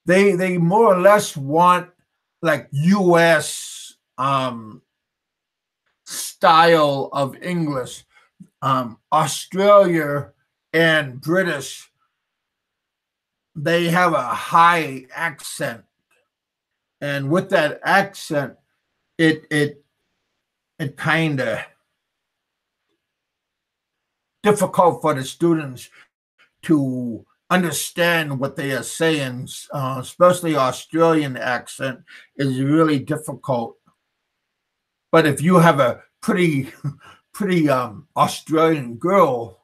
they more or less want like U.S. Style of English. Australia and British, they have a high accent, and with that accent, it kind of difficult for the students to understand what they are saying. Especially Australian accent is really difficult. But if you have a pretty Australian girl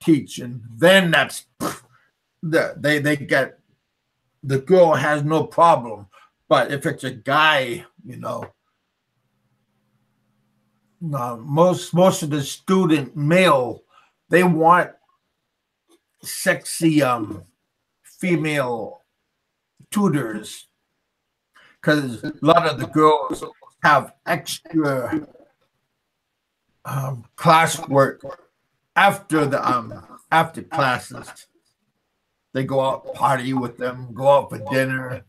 teaching, then that's they get, the girl has no problem. But if it's a guy, most of the student male, they want sexy female tutors, because a lot of the girls have extra classwork after the after classes. They go out party with them, go out for dinner.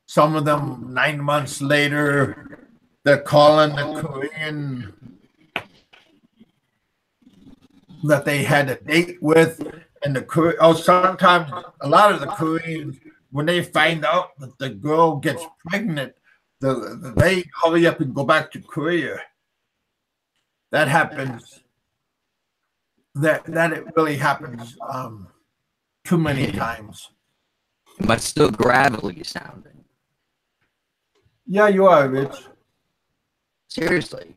Some of them 9 months later, they're calling the Korean that they had a date with, and sometimes a lot of the Koreans, when they find out that the girl gets pregnant, they hurry up and go back to Korea. That happens. That it really happens too many times. But still gravelly sounding. Yeah, you are, Rich. Seriously.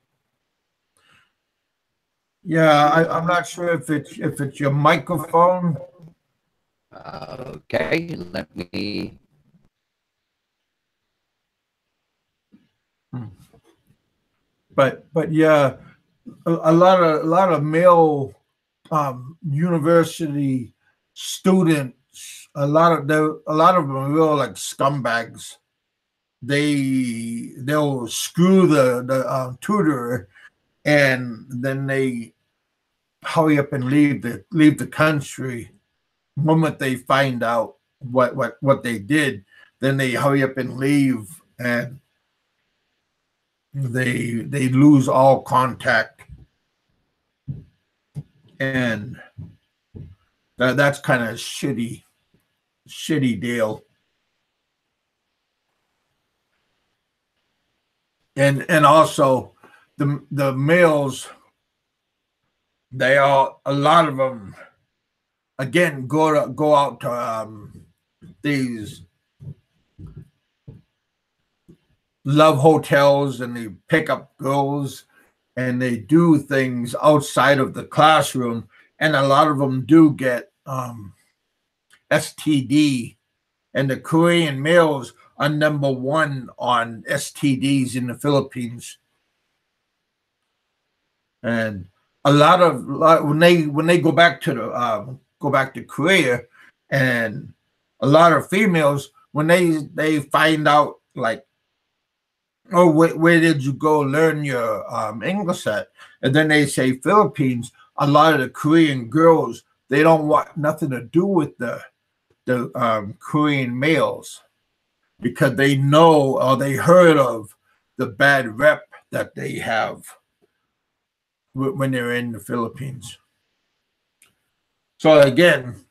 Yeah, I'm not sure if it's your microphone. Okay, let me. But yeah, a lot of male university students, a lot of them are real like scumbags. They'll screw the tutor, and then they hurry up and leave the country. The moment they find out what they did, then they hurry up and leave, and they lose all contact, and that's kind of shitty deal. And also the males, they are, a lot of them, again, go out to these love hotels, and they pick up girls, and they do things outside of the classroom, and a lot of them do get STD, and the Korean males are number one on STDs in the Philippines. And when they go back to Korea, and a lot of females, when they find out, like, oh, where did you go learn your English at? And then they say Philippines. A lot of the Korean girls, they don't want nothing to do with the Korean males, because they know, or they heard of, the bad rep that they have when they're in the Philippines. So again,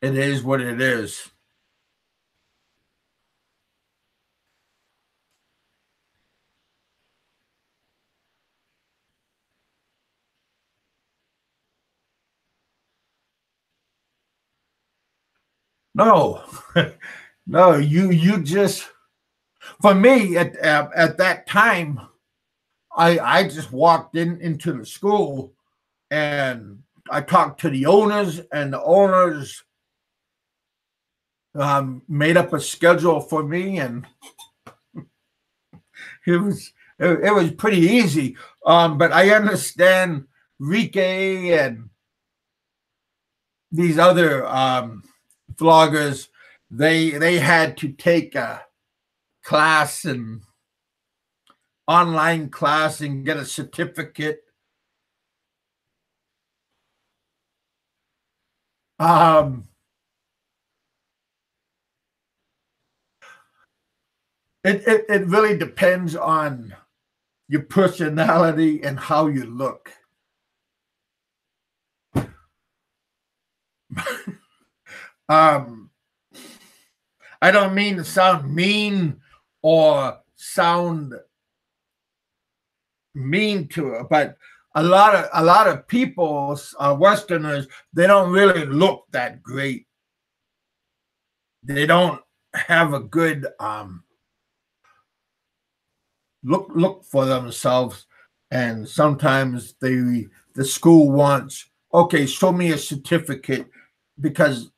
it is what it is. No, no, you just, for me, at that time, I just walked into the school, and I talked to the owners, and the owners made up a schedule for me, and it was pretty easy. But I understand Rike and these other vloggers. They had to take a class, and online class, and get a certificate. Um, it really depends on your personality and how you look. um, I don't mean to sound mean or sound mean to her, but a lot of people, Westerners, they don't really look that great. They don't have a good look for themselves, and sometimes the school wants, okay, show me a certificate, because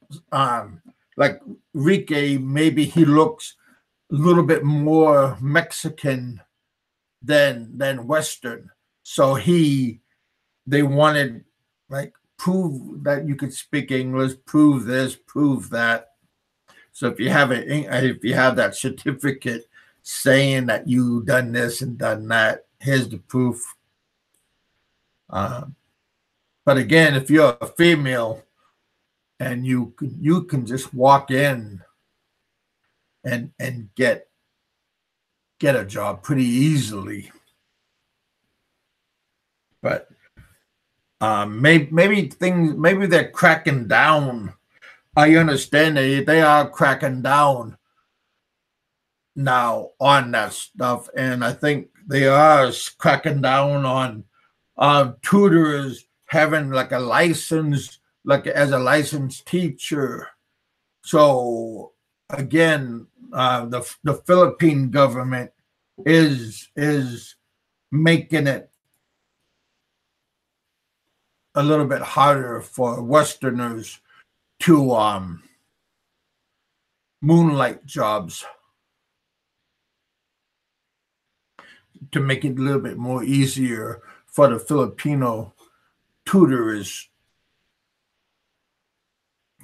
like Rike, maybe he looks a little bit more Mexican than Western, so they wanted, like, prove that you could speak English, prove this, prove that. So if you have that certificate saying that you done this and done that, here's the proof. But again, if you're a female, and you can just walk in and get a job pretty easily. But maybe they're cracking down. I understand they are cracking down now on that stuff, and I think they are cracking down on tutors having like a license, like as a licensed teacher. So again, the Philippine government is making it a little bit harder for Westerners to moonlight jobs. to make it a little bit more easier for the Filipino tutors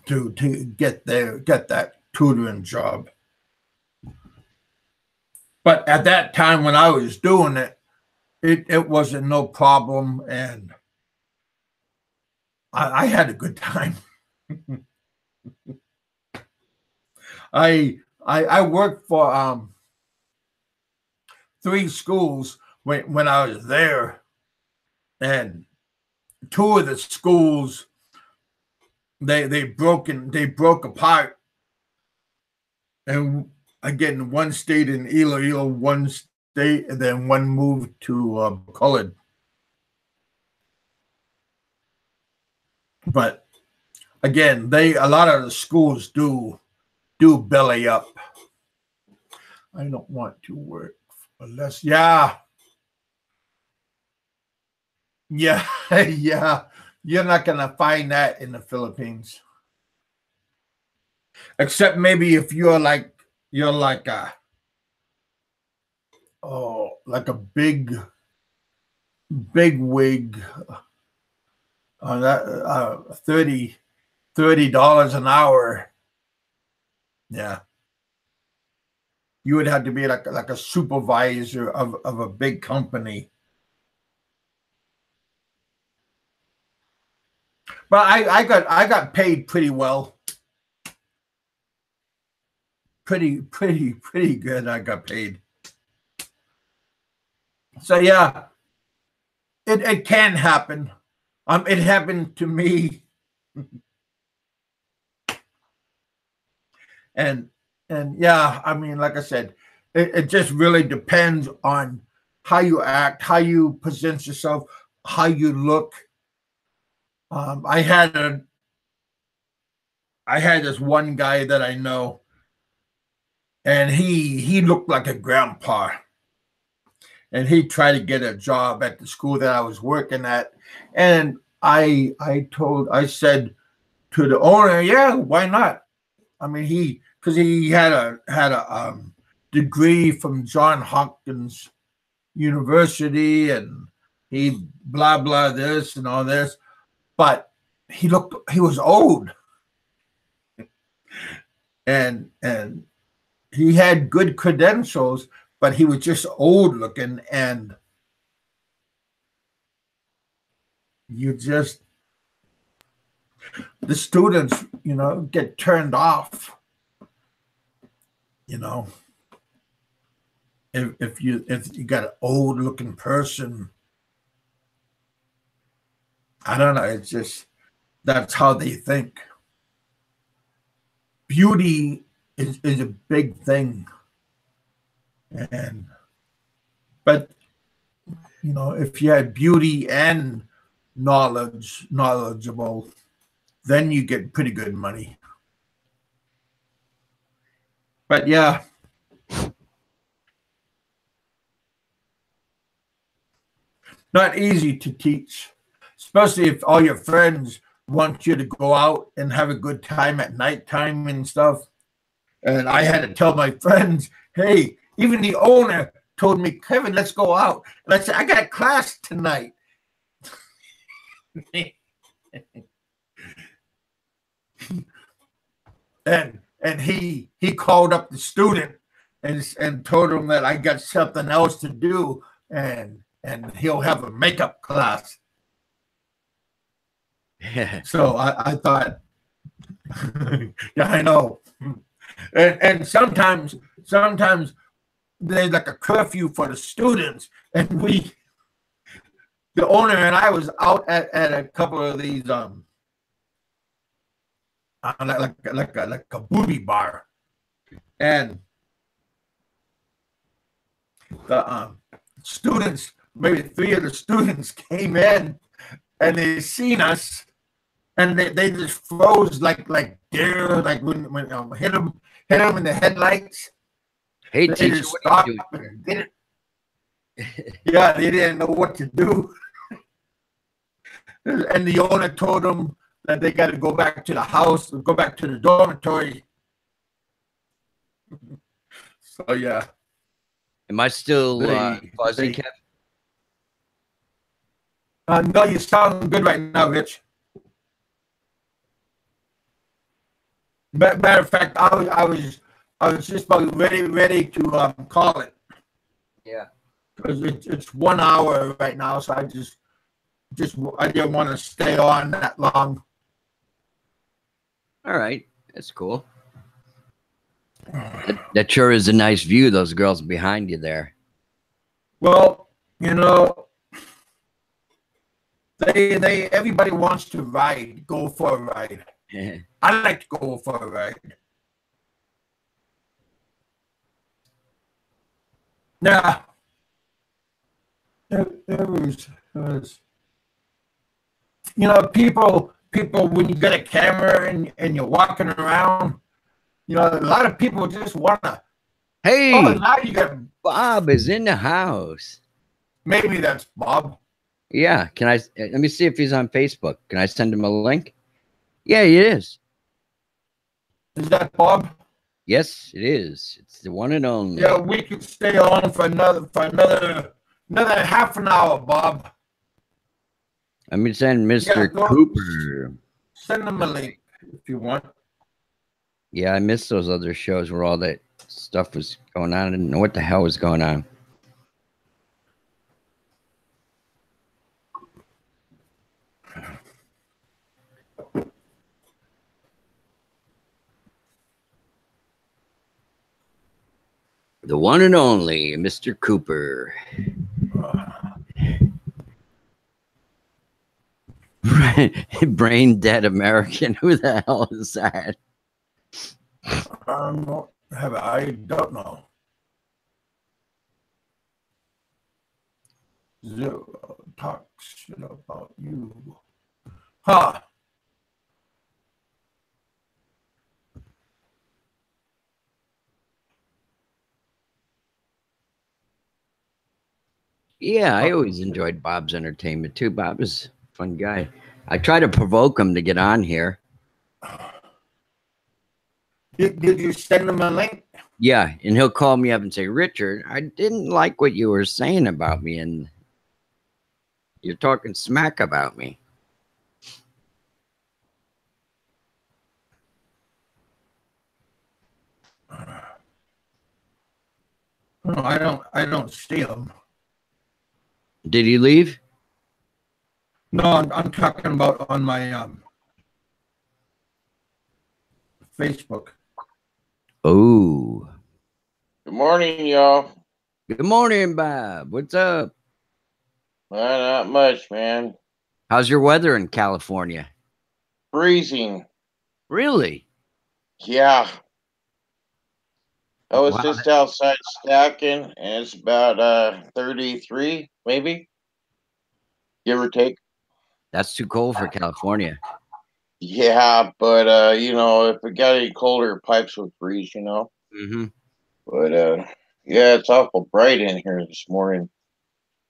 to get that tutoring job. But at that time when I was doing it, it wasn't no problem, and I had a good time. I worked for 3 schools when I was there, and 2 of the schools they broke apart, and again, one stayed in Iloilo, one stayed, and then one moved to Colored. But again, a lot of the schools do belly up. I don't want to work for less. Yeah. Yeah. You're not gonna find that in the Philippines, except maybe if you're like a big wig on that $30 an hour. Yeah, you would have to be like a supervisor of a big company. But I got paid pretty well. Pretty good. I got paid. So yeah, it can happen. It happened to me. And yeah, I mean, like I said, it just really depends on how you act, how you present yourself, how you look. I had this one guy that I know, and he looked like a grandpa, and he tried to get a job at the school that I was working at, and I said to the owner, yeah, why not? I mean, because he had a degree from Johns Hopkins University, and he blah blah this and all this, but he was old, and he had good credentials, but he was just old looking, and the students, get turned off. If you got an old looking person, I don't know. It's just that's how they think. Beauty is a big thing, but if you had beauty and knowledgeable, then you get pretty good money. But yeah, not easy to teach, especially if all your friends want you to go out and have a good time at nighttime and stuff. And I had to tell my friends, hey, even the owner told me, Kevin, let's go out. And I said, I got class tonight. and he called up the student and told him that I got something else to do, and he'll have a makeup class. So I thought, yeah, I know. And sometimes there's like a curfew for the students, and the owner and I was out at a couple of these like a booty bar, and the students, maybe 3 of the students came in, and they seen us, and they just froze like deer, like when hit them in the headlights. Hey, teacher, what are you doing? Yeah, they didn't know what to do. And the owner told them that they got to go back to the house, go back to the dormitory. So yeah. Am I still fuzzy, They, Kev? no, you sound good right now, Rich. Matter of fact, I was just about ready to call it Yeah. because it's 1 hour right now, so I didn't want to stay on that long. All right. That's cool. That sure is a nice view. Those girls behind you there. Well, you know, they everybody wants to go for a ride. I like to go for a ride. Yeah, it was you know, people when you get a camera and you're walking around, you know, a lot of people just wanna. Oh, Hey, now you got Bob is in the house. maybe that's Bob. Yeah. Can I let me see if he's on Facebook? Can I send him a link? Yeah, he is. Is that Bob? Yes, it is. It's the one and only. Yeah, we could stay on for another half an hour, Bob. Let me send Mr. Yeah, Cooper. send them a link if you want. Yeah, I missed those other shows where all that stuff was going on. I didn't know what the hell was going on. The one and only Mr. Cooper. Brain dead American. Who the hell is that? I don't know. Zero talk shit about you. Huh. Yeah, I always enjoyed Bob's entertainment too. Bob is a fun guy. I try to provoke him to get on here. Did you send him a link? Yeah, and he'll call me up and say, Richard, I didn't like what you were saying about me, and you're talking smack about me. No, I don't see him. Did he leave? No, I'm talking about on my Facebook. Oh. Good morning, y'all. Good morning, Bob. What's up? Not much, man. How's your weather in California? Freezing. Really? Yeah. I was Wow, just outside stacking, and it's about 33, maybe, give or take. that's too cold for California. Yeah, but you know, if it got any colder, pipes would freeze, you know. Mm-hmm. But yeah, it's awful bright in here this morning.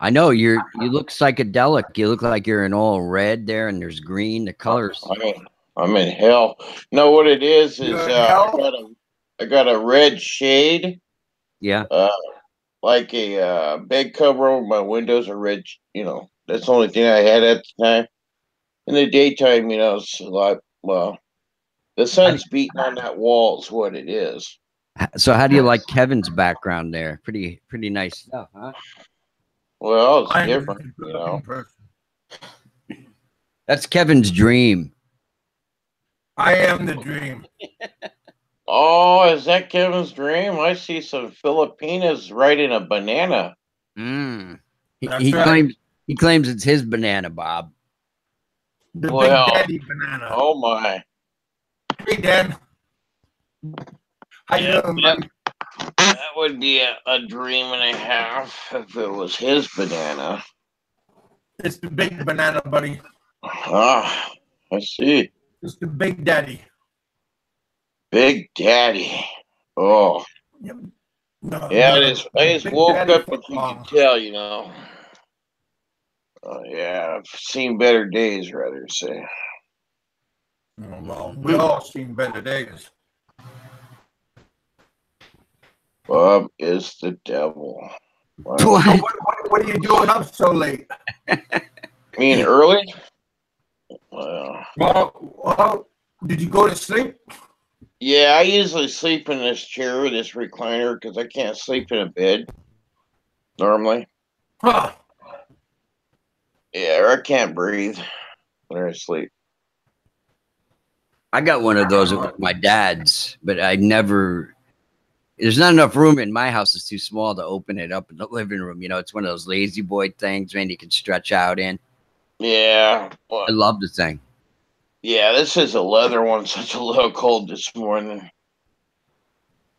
I know you look psychedelic. You look like you're in all red there, and there's green. The colors. I'm in hell. No, what it is You're in I hell? got a red shade. Yeah. Like a bed cover over my windows are red. You know, that's the only thing I had at the time. In the daytime, you know, it's a lot. Well, the sun's beating on that wall is what it is. So how do you like Kevin's background there? Pretty nice stuff, huh? Well, it's I'm different, a you good know. looking person. That's Kevin's dream. I am the dream. Oh, is that Kevin's dream? I see some Filipinas riding a banana. Mm. That's He right. claims it's his banana, Bob. The Big Well, Daddy banana. oh my. Hey, Dan. How you Yeah, doing, buddy? that would be a dream and a half if it was his banana. It's the Big Banana, buddy. Ah, I see. It's the Big Daddy. Big Daddy. Oh. Yep. No, Yeah, I the just Big woke Daddy up and foot you could long. tell, you know. Yeah, I've seen better days, rather say. Oh, well, we all seen better days. Bob is the devil. Wow. So what are you doing up so late? mean early? Well, did you go to sleep? Yeah, I usually sleep in this chair, this recliner, because I can't sleep in a bed normally. Huh. Yeah, or I can't breathe when I sleep. I got one of those at my dad's, but I never. There's not enough room in my house. It's too small to open it up in the living room. You know, it's one of those lazy boy things, man. You can stretch out in. Yeah, I well, love the thing. yeah, this is a leather one. Such a little cold this morning,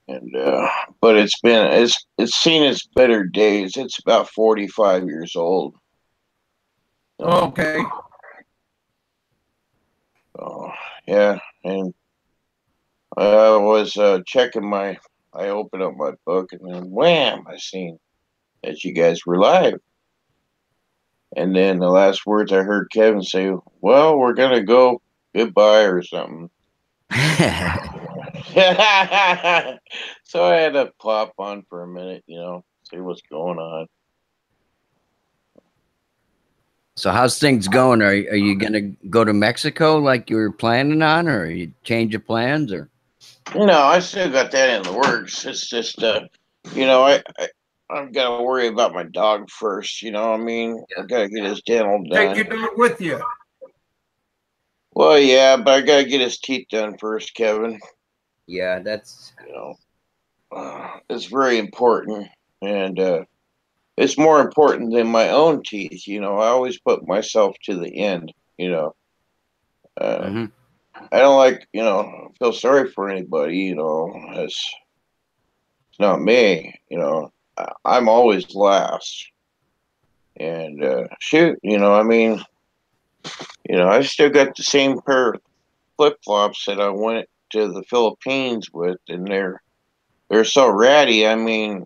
and but it's seen its better days. It's about 45 years old. Okay. Oh, yeah, and I was checking my. I opened up my book, and then wham! I seen that you guys were live. And then the last words I heard Kevin say, "Well, we're gonna go goodbye" or something. So I had to pop on for a minute, see what's going on. So how's things going? Are you gonna go to Mexico like you were planning on, or are you change your plans, or? No, I still got that in the works. It's just, I've got to worry about my dog first. You know what I mean? I got to get his dental Take done. your dog with you. Well, yeah, but I got to get his teeth done first, Kevin. Yeah, that's. It's very important, and it's more important than my own teeth. I always put myself to the end. Mm-hmm. I don't like, feel sorry for anybody. It's not me. I'm always last, and shoot, I still got the same pair of flip flops that I went to the Philippines with, and they're so ratty. I mean,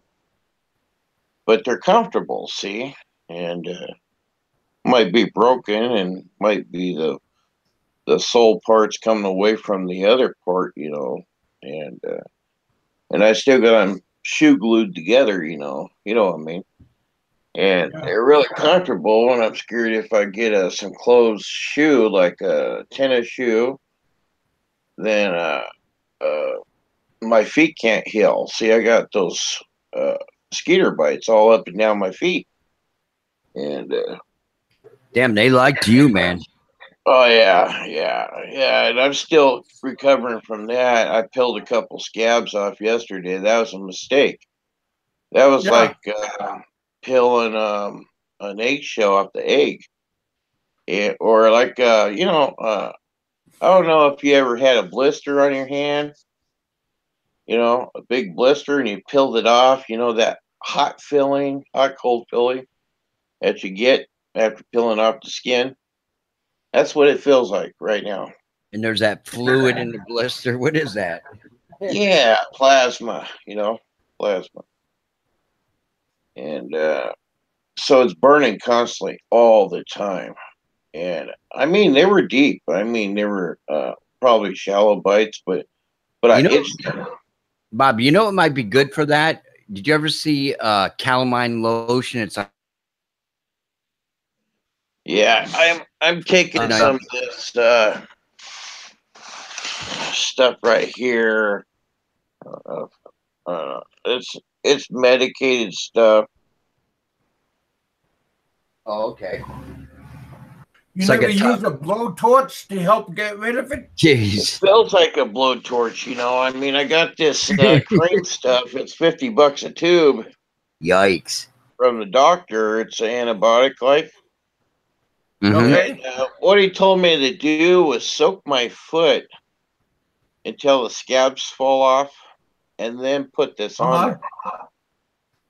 but they're comfortable. See, and might be broken, and might be the sole parts coming away from the other part. And I still got them shoe glued together. You know what I mean. And Yeah. they're really comfortable, and I'm scared if I get some closed shoe, like a tennis shoe, then uh, my feet can't heal. See, I got those uh, mosquito bites all up and down my feet. And Damn, they liked you, man. oh yeah, and I'm still recovering from that. I peeled a couple scabs off yesterday. That was a mistake. That was Yeah. like peeling an eggshell off the egg. Or like I don't know if you ever had a blister on your hand, a big blister, and you peeled it off, that hot cold feeling that you get after peeling off the skin. That's what it feels like right now. And there's that fluid in the blister. What is that? Yeah, plasma, plasma. And so it's burning constantly all the time. And I mean, they were deep. I mean, they were probably shallow bites, but I You know, itched. Bob, you know what might be good for that? Did you ever see calamine lotion? It's Yeah, I'm taking some of this stuff right here. It's medicated stuff. Oh, okay. You It's like never a use a blowtorch to help get rid of it? It jeez. feels like a blowtorch, I mean, I got this cream stuff. It's $50 a tube Yikes. from the doctor. It's an antibiotic like. Mm-hmm. Okay. And what he told me to do was soak my foot until the scabs fall off, and then put this on Uh-huh. there.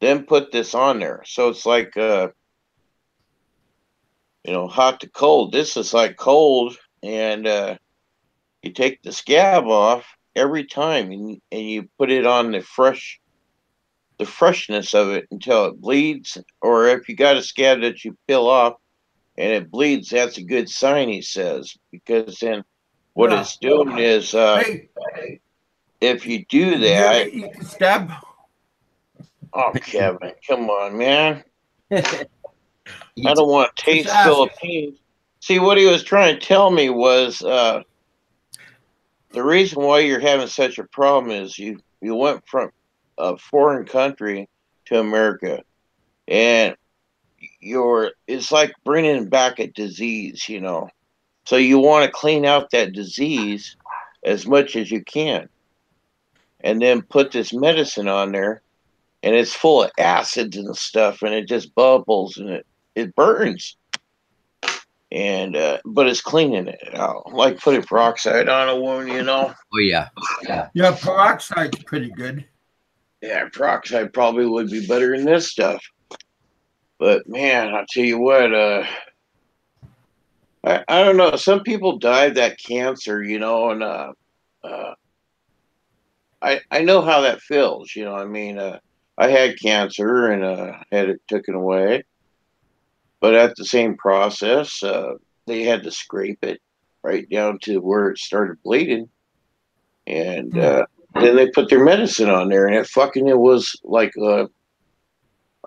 Then put this on there. So it's like hot to cold. This is like cold, and you take the scab off every time, and you put it on the freshness of it until it bleeds. Or if you got a scab that you peel off and it bleeds, that's a good sign, he says, because then what Yeah. it's doing is Hey, if you do did you ever that, eat the scab? Oh, Kevin, come on, man. I He's- don't want to Just taste ask. Philippines. See, what he was trying to tell me was the reason why you're having such a problem is you went from a foreign country to America, and it's like bringing back a disease, you know. So you want to clean out that disease as much as you can, and then put this medicine on there, and it's full of acids and stuff, and it just bubbles and it burns. And but it's cleaning it out, like putting peroxide on a wound, you know. oh yeah. Yeah, peroxide's pretty good. Yeah, peroxide probably would be better than this stuff. But man, I'll tell you what, I don't know. Some people die of that cancer, you know, and uh, I know how that feels. You know, I mean, I had cancer and had it taken away, but at the same process, they had to scrape it right down to where it started bleeding, and then they put their medicine on there, and it was like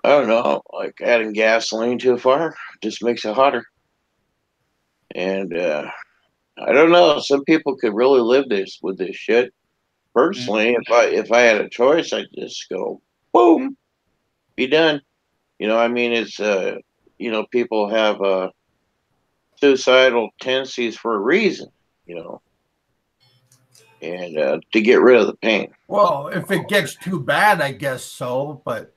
I don't know, like adding gasoline to a fire, just makes it hotter. And I don't know. Some people could really live this with this shit. Personally, if I had a choice, I'd just go boom, be done. You know, I mean, it's you know, people have suicidal tendencies for a reason. You know, and to get rid of the pain. Well, if it gets too bad, I guess so. But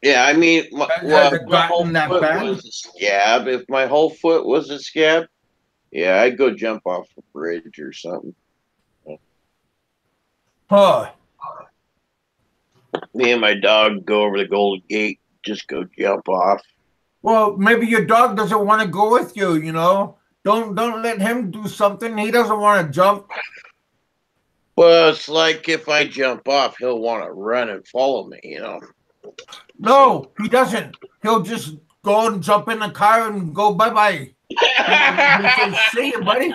Yeah, I mean, has it my whole gotten that foot bad? was a scab. If my whole foot was a scab, yeah, I'd go jump off a bridge or something. Huh. Me and my dog go over the Golden Gate, just go jump off. Well, maybe your dog doesn't want to go with you. You know, don't let him do something. He doesn't want to jump. Well, it's like if I jump off, he'll want to run and follow me, you know. No, he doesn't. He'll just go and jump in the car and go bye bye. He'll say, "See you, buddy,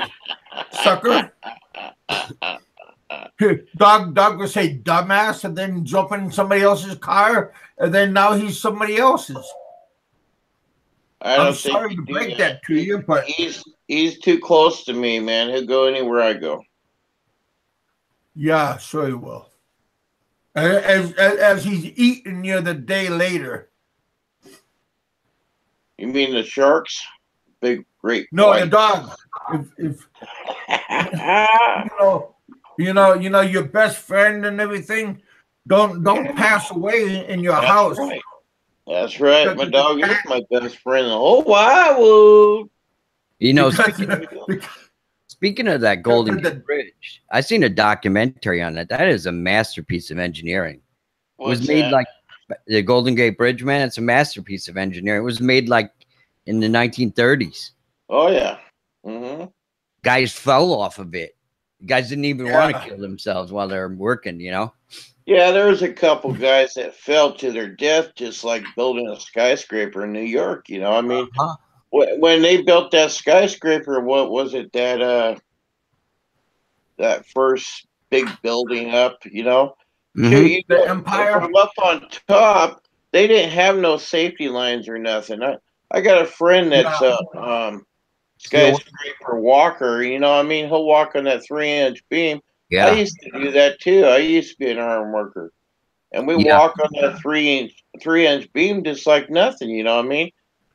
sucker." Dog will say dumbass and then jump in somebody else's car and then now he's somebody else's. I I'm don't think sorry to break that to you, but he's too close to me, man. He'll go anywhere I go. yeah, sure he will. As he's eating you the day later. You mean the sharks? Big, great. No, white. the dog. If you know your best friend and everything, don't pass away in your house. Right. That's right. My dog is my best friend in the whole wide world. You know, Because speaking of that Golden Gate Bridge, I seen a documentary on it. That is a masterpiece of engineering. It was made like the Golden Gate Bridge, man. It's a masterpiece of engineering. It was made like in the 1930s. Oh yeah. Mm-hmm. Guys fell off of it. Guys didn't even want to kill themselves while they're working, you know? Yeah, there was a couple guys that fell to their death, just like building a skyscraper in New York. You know, I mean, when they built that skyscraper, what was it that first big building up? You know, the Empire from up on top, they didn't have no safety lines or nothing. I got a friend that's skyscraper walker. You know, I mean, he'll walk on that 3-inch beam. Yeah. I used to do that too. I used to be an iron worker, and we walk on that 3-inch beam just like nothing. You know what I mean?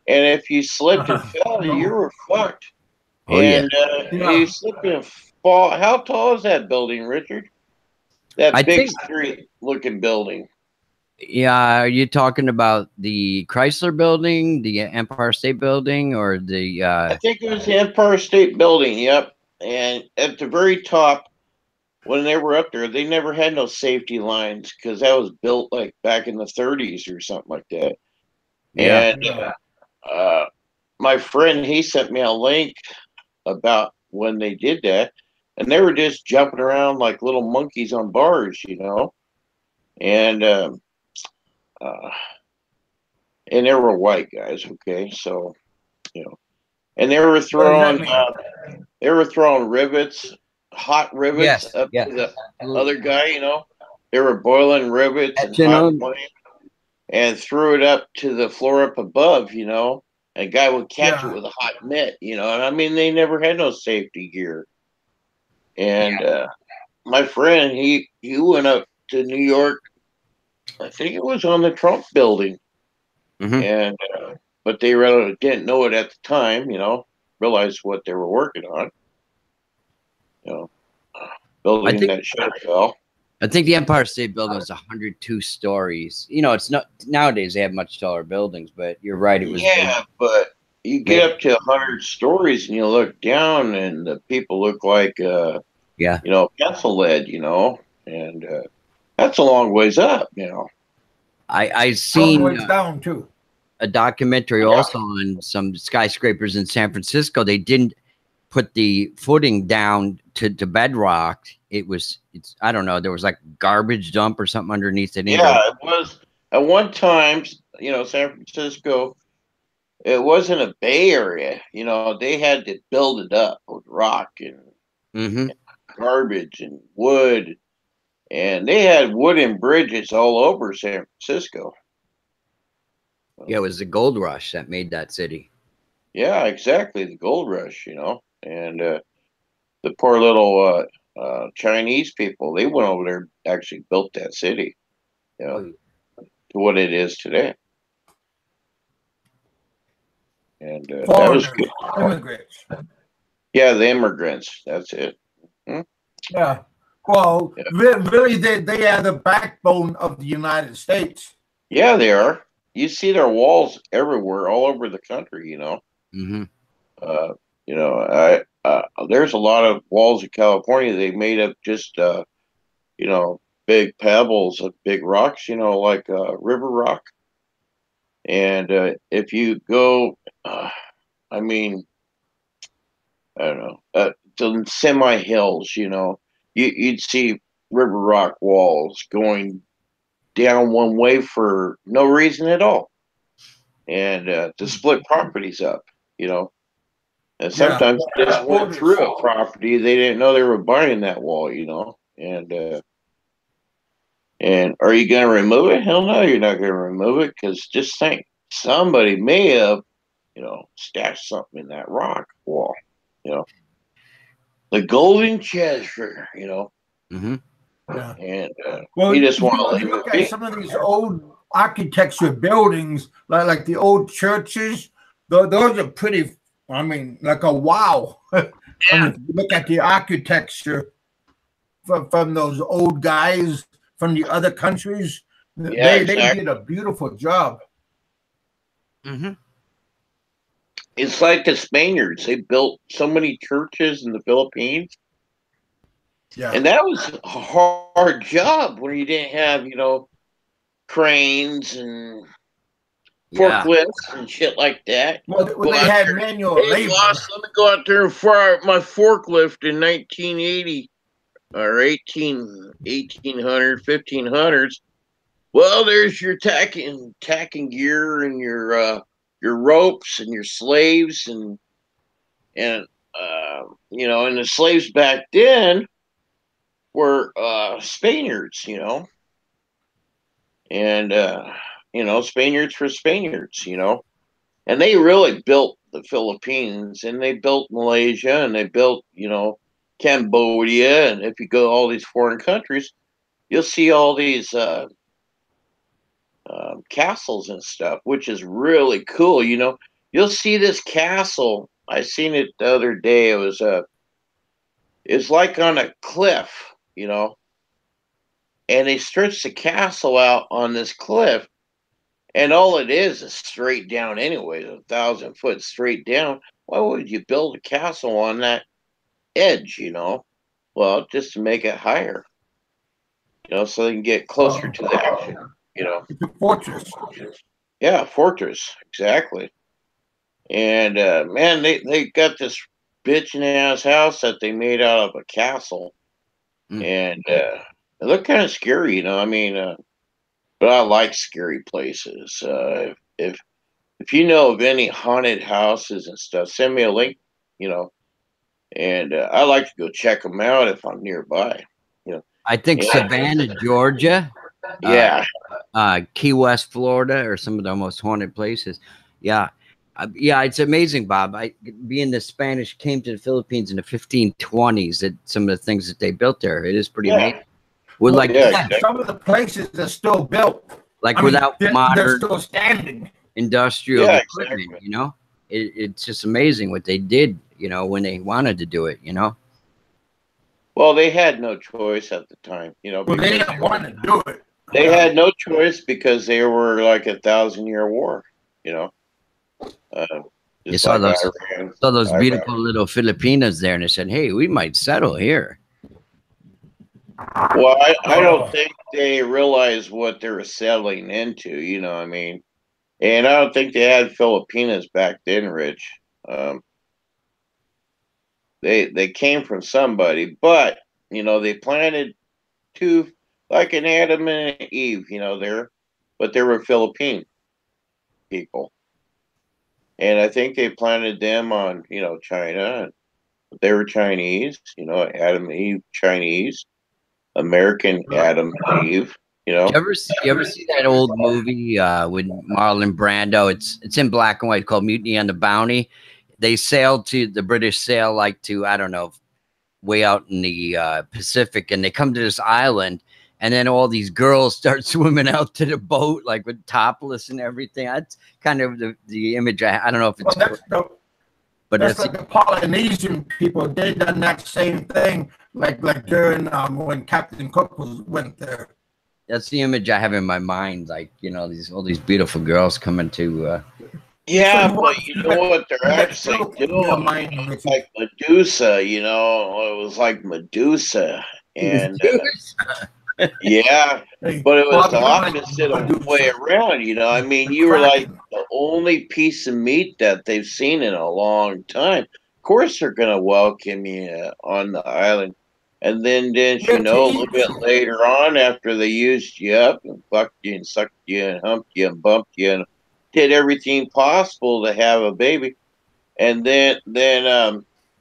And if you slipped and fell, you were fucked. Oh, and you slip and fall. How tall is that building, Richard? That big street-looking building. Yeah, are you talking about the Chrysler Building, the Empire State Building, or the? I think it was the Empire State Building. Yep. And at the very top, when they were up there, they never had no safety lines because that was built like back in the 30s or something like that. Yeah. And my friend, he sent me a link about when they did that, and they were just jumping around like little monkeys on bars, you know. And they were white guys, okay, so you know, and they were throwing rivets, hot rivets up to the other guy, you know. They were boiling rivets and hot flames. and threw it up to the floor up above, you know. A guy would catch it Yeah. with a hot mitt, you know. And I mean, they never had no safety gear. And my friend, he went up to New York. I think it was on the Trump building, Mhm. and but they really didn't know it at the time, you know. Realized what they were working on, you know, I building think that should have fell. I think the Empire State Building was 102 stories. You know, it's not nowadays they have much taller buildings, but you're right. It was Yeah, but you they, get up to 100 stories and you look down, and the people look like yeah. you know, pencil lead, you know, and that's a long ways up, you know. I Long seen ways down too. a documentary Yeah. also on some skyscrapers in San Francisco. They didn't put the footing down to bedrock. It's I don't know. There was like garbage dump or something underneath. They didn't go. Yeah, it was at one time, you know, San Francisco. It wasn't a Bay Area, you know. They had to build it up with rock and Mm-hmm. garbage and wood, and they had wooden bridges all over San Francisco. Yeah, it was the gold rush that made that city. Yeah, exactly, the gold rush, you know, and the poor little Chinese people, they went over there, actually built that city, you know, Oh, to what it is today. And that was Foreigners, good. immigrants. Yeah, the immigrants. That's it. Hmm. Yeah. Well, Yeah. really, they are the backbone of the United States. Yeah, they are. You see their walls everywhere, all over the country. mm-hmm. Uh, I there's a lot of walls in California they made up just you know, big pebbles of big rocks. You know, like river rock. And if you go, I mean, I don't know, the semi hills. You know, you'd see river rock walls going down one way for no reason at all, and to split properties up, you know. And Yeah. sometimes they just went through Borders. a property they didn't know they were buying that wall, you know. And are you going to remove it? Hell no, you're not going to remove it because just think somebody may have, you know, stashed something in that rock wall, you know, the golden treasure, you know, Mm-hmm. Yeah. and Well, you just want to you leave look it at be. some of these old architecture buildings, like the old churches. Those are pretty. I mean, like a wow. I mean, if you look at the architecture from those old guys from the other countries. Yeah, They exactly. did a beautiful job. Mm-hmm. It's like the Spaniards. They built so many churches in the Philippines, Yeah. and that was a hard job when you didn't have, you know, cranes and Yeah. forklifts and shit like that. Well, Go they out had there. manual Hey, labor. boss, let me go out there and fire up my forklift in 1980 or 1800, 1500s. Well, there's your tacking gear and your ropes and your slaves and you know, and the slaves back then were Spaniards, you know, and you know, Spaniards for Spaniards, you know, and they really built the Philippines and they built Malaysia and they built, you know, Cambodia, and if you go to all these foreign countries, you'll see all these castles and stuff, which is really cool. You know, you'll see this castle. I seen it the other day. It's like on a cliff, you know, and they stretched the castle out on this cliff, and all it is straight down. Anyways, 1,000 foot straight down. Why would you build a castle on that edge? You know, well, just to make it higher. You know, so they can get closer to the action. You know, It's a fortress. yeah, fortress exactly. And man, they got this bitchin' ass house that they made out of a castle, Mm. and it looked kind of scary, you know. I mean, but I like scary places. If you know of any haunted houses and stuff, send me a link, you know. And I like to go check them out if I'm nearby, you know. I think And Savannah, Georgia Yeah. Key West, Florida, or some of the most haunted places. Yeah. Yeah, it's amazing, Bob. Being the Spanish came to the Philippines in the 1520s, that some of the things that they built there, it is pretty amazing. With Well, like, Yeah, yeah, some of the places are still built. like I mean, without they're modern still standing. industrial Yeah, equipment, exactly. you know, it's just amazing what they did, you know, when they wanted to do it, you know. Well, they had no choice at the time, you know, Well, they because didn't want to do it. they had no choice because they were like a 1,000-year war, you know, uh, You just like saw those Iran. beautiful little Filipinas there, and they said, "Hey, we might settle here." Well, I don't Oh, think they realized what they were settling into, you know what I mean? And I don't think they had Filipinas back then, Rich. Um, they came from somebody, but you know, they planted two like an Adam and an Eve, you know, but they were Philippine people. And I think they planted them on, you know, China. And they were Chinese, you know, Adam and Eve Chinese, American Adam and Eve, you know. You ever see that old movie with Marlon Brando? It's in black and white called Mutiny on the Bounty. They sailed to the British sail like to, I don't know, way out in the Pacific, and they come to this island, and then all these girls start swimming out to the boat like with topless and everything. That's kind of the image I don't know if well, it's correct, but that's like the Polynesian people. They done that same thing, like during when Captain Cook went there. that's the image I have in my mind. Like, you know, all these beautiful girls coming to. So Yeah, but you know what they're you got actually your doing? mind, Richard. Like Medusa, you know, it was like Medusa. And yeah, Hey, but it was Bob, the you don't like opposite of the way Medusa, around, you know. I mean, the you were like Kraken. the only piece of meat that they've seen in a long time. Of course, they're going to welcome you on the island. And then, didn't you Yeah, to know, a little eat bit you. later on, after they used you up and fucked you and sucked you and humped you and bumped you and did everything possible to have a baby, and then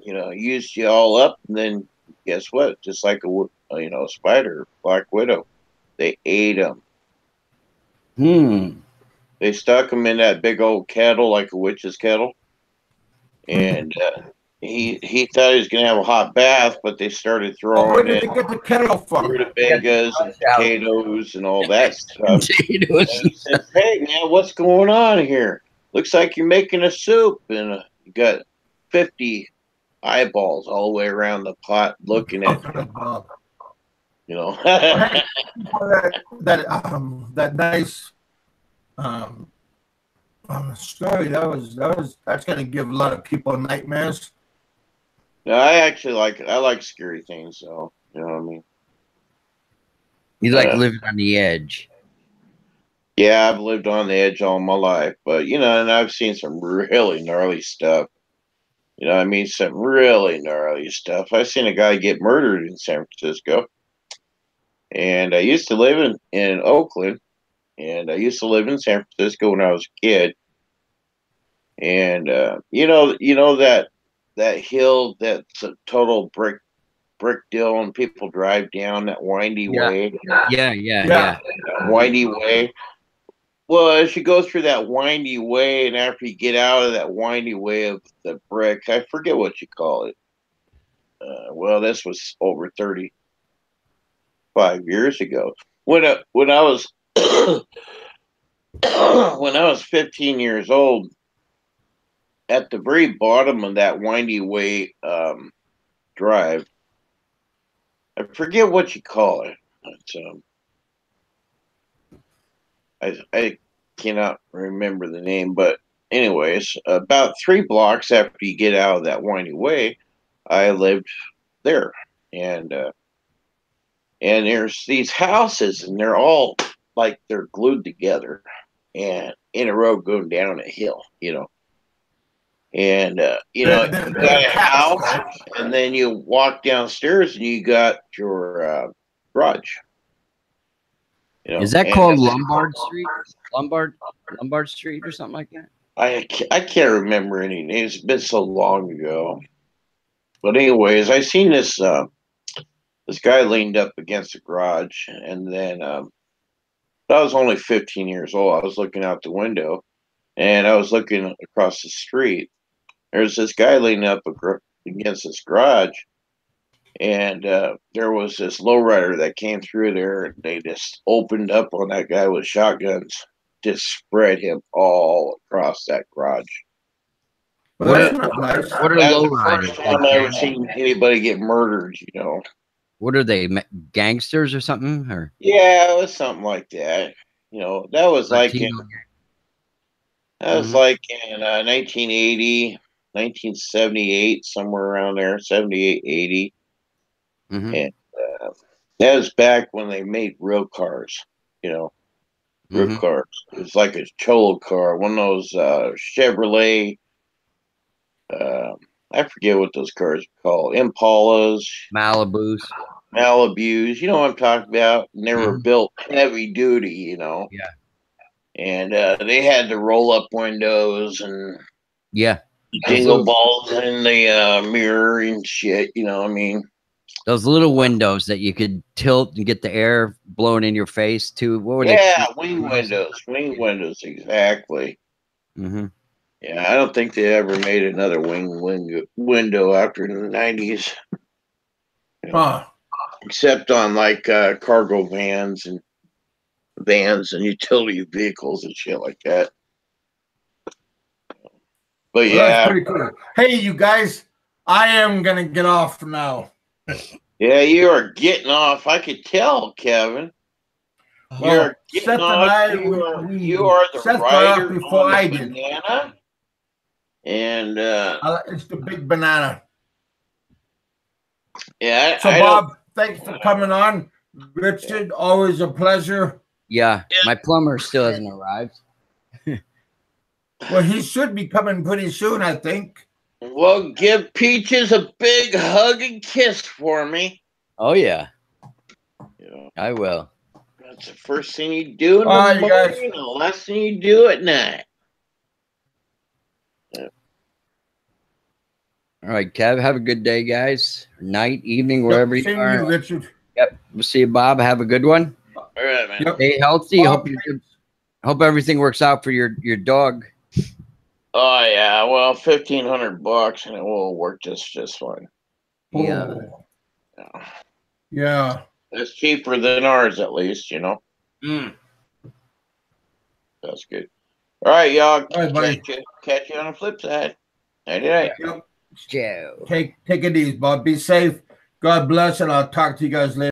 you know, used you all up, and then guess what? Just like you know, a spider, Black Widow, they ate them. Hmm. They stuck him in that big old kettle, like a witch's kettle, and he thought he was gonna have a hot bath, but they started Oh, where throwing did in they get the kettle from? rutabagas and potatoes and all that stuff. Potatoes. And he says, "Hey man, what's going on here? Looks like you're making a soup, and you got 50 eyeballs all the way around the pot looking at you." You know, Well, hey, that nice um, story. That's gonna give a lot of people nightmares. no, I like scary things, so you know what I mean. You like Uh, living on the edge. yeah, I've lived on the edge all my life, but you know, and I've seen some really gnarly stuff. You know, I mean, some really gnarly stuff. I've seen a guy get murdered in San Francisco, and I used to live in Oakland, and I used to live in San Francisco when I was a kid. And you know that hill that's a total brick deal, and people drive down that windy Yeah, way, Yeah, windy way. Well, as you go through that windy way, and after you get out of that windy way of the brick, I forget what you call it. Well, this was over 35 years ago. When I was when I was 15 years old, at the very bottom of that windy way drive, I forget what you call it. It's, I cannot remember the name, but anyways, about 3 blocks after you get out of that windy way, I lived there, and and there's these houses, and they're all like they're glued together, and in a row going down a hill, you know. And you know, you they're got a attached, house, right? and then you walk downstairs, and you got your garage, you is know. that And called Lombard Street? Lombard Lombard Street or something like that? I can't remember any names. It's been so long ago. But anyways, I seen this guy leaned up against the garage, and then I was only 15 years old. I was looking out the window, and I was looking across the street. There's this guy leaning up against this garage, and there was this lowrider that came through there, and they just opened up on that guy with shotguns, just spread him all across that garage. Well, that's not nice. What are That low was the riders? first time I ever seen anybody get murdered, you know. What are they, gangsters or something? Or Yeah, it was something like that. You know, that was like in Latino? like in 1980, 1978, somewhere around there, 78, 80. Mhm. And that was back when they made real cars, you know, real Mhm. cars. It was like a Cholo car, one of those Chevrolet, I forget what those cars are called, Impalas, Malibus. Malibus, you know what I'm talking about? And they were Mhm. built heavy duty, you know. Yeah. And they had the roll up windows and Yeah. jingle balls in the mirror and shit, you know what I mean? Those little windows that you could tilt and get the air blown in your face too. What were they? Yeah, wing windows, exactly. Mm-hmm. Yeah, I don't think they ever made another window after the 90s, you know, Huh. except on like cargo vans and utility vehicles and shit like that. But Well, that's yeah, pretty cool. Hey, you guys, I am gonna get off now. yeah, you are getting off. I could tell, Kevin. Well, You're getting Seth and off. I, You are the Seth got rider off before on the I did. banana. And It's the big banana. yeah, So, Bob, thanks for coming on. Richard, always a pleasure. Yeah, my plumber still hasn't arrived. Well, he should be coming pretty soon, I think. well, give Peaches a big hug and kiss for me. Oh yeah, Yeah, I will. that's the first thing you do in All right, the you guys. morning, the last thing you do at night. All right, Kev. Have a good day, guys. Night, evening, wherever you Same to are. you, Richard. Yep. We'll see you, Bob. Have a good one. All right, man. Yep. Stay healthy. Bob, Hope everything works out for your dog. Oh yeah, well, $1,500 and it will work just fine. Yeah. oh, Yeah. yeah. It's cheaper than ours, at least, you know. Mm. That's good. All right, y'all. All right, buddy. Catch you on the flip side. Night. Yep. Joe. Take it easy, Bob. Be safe. God bless, and I'll talk to you guys later.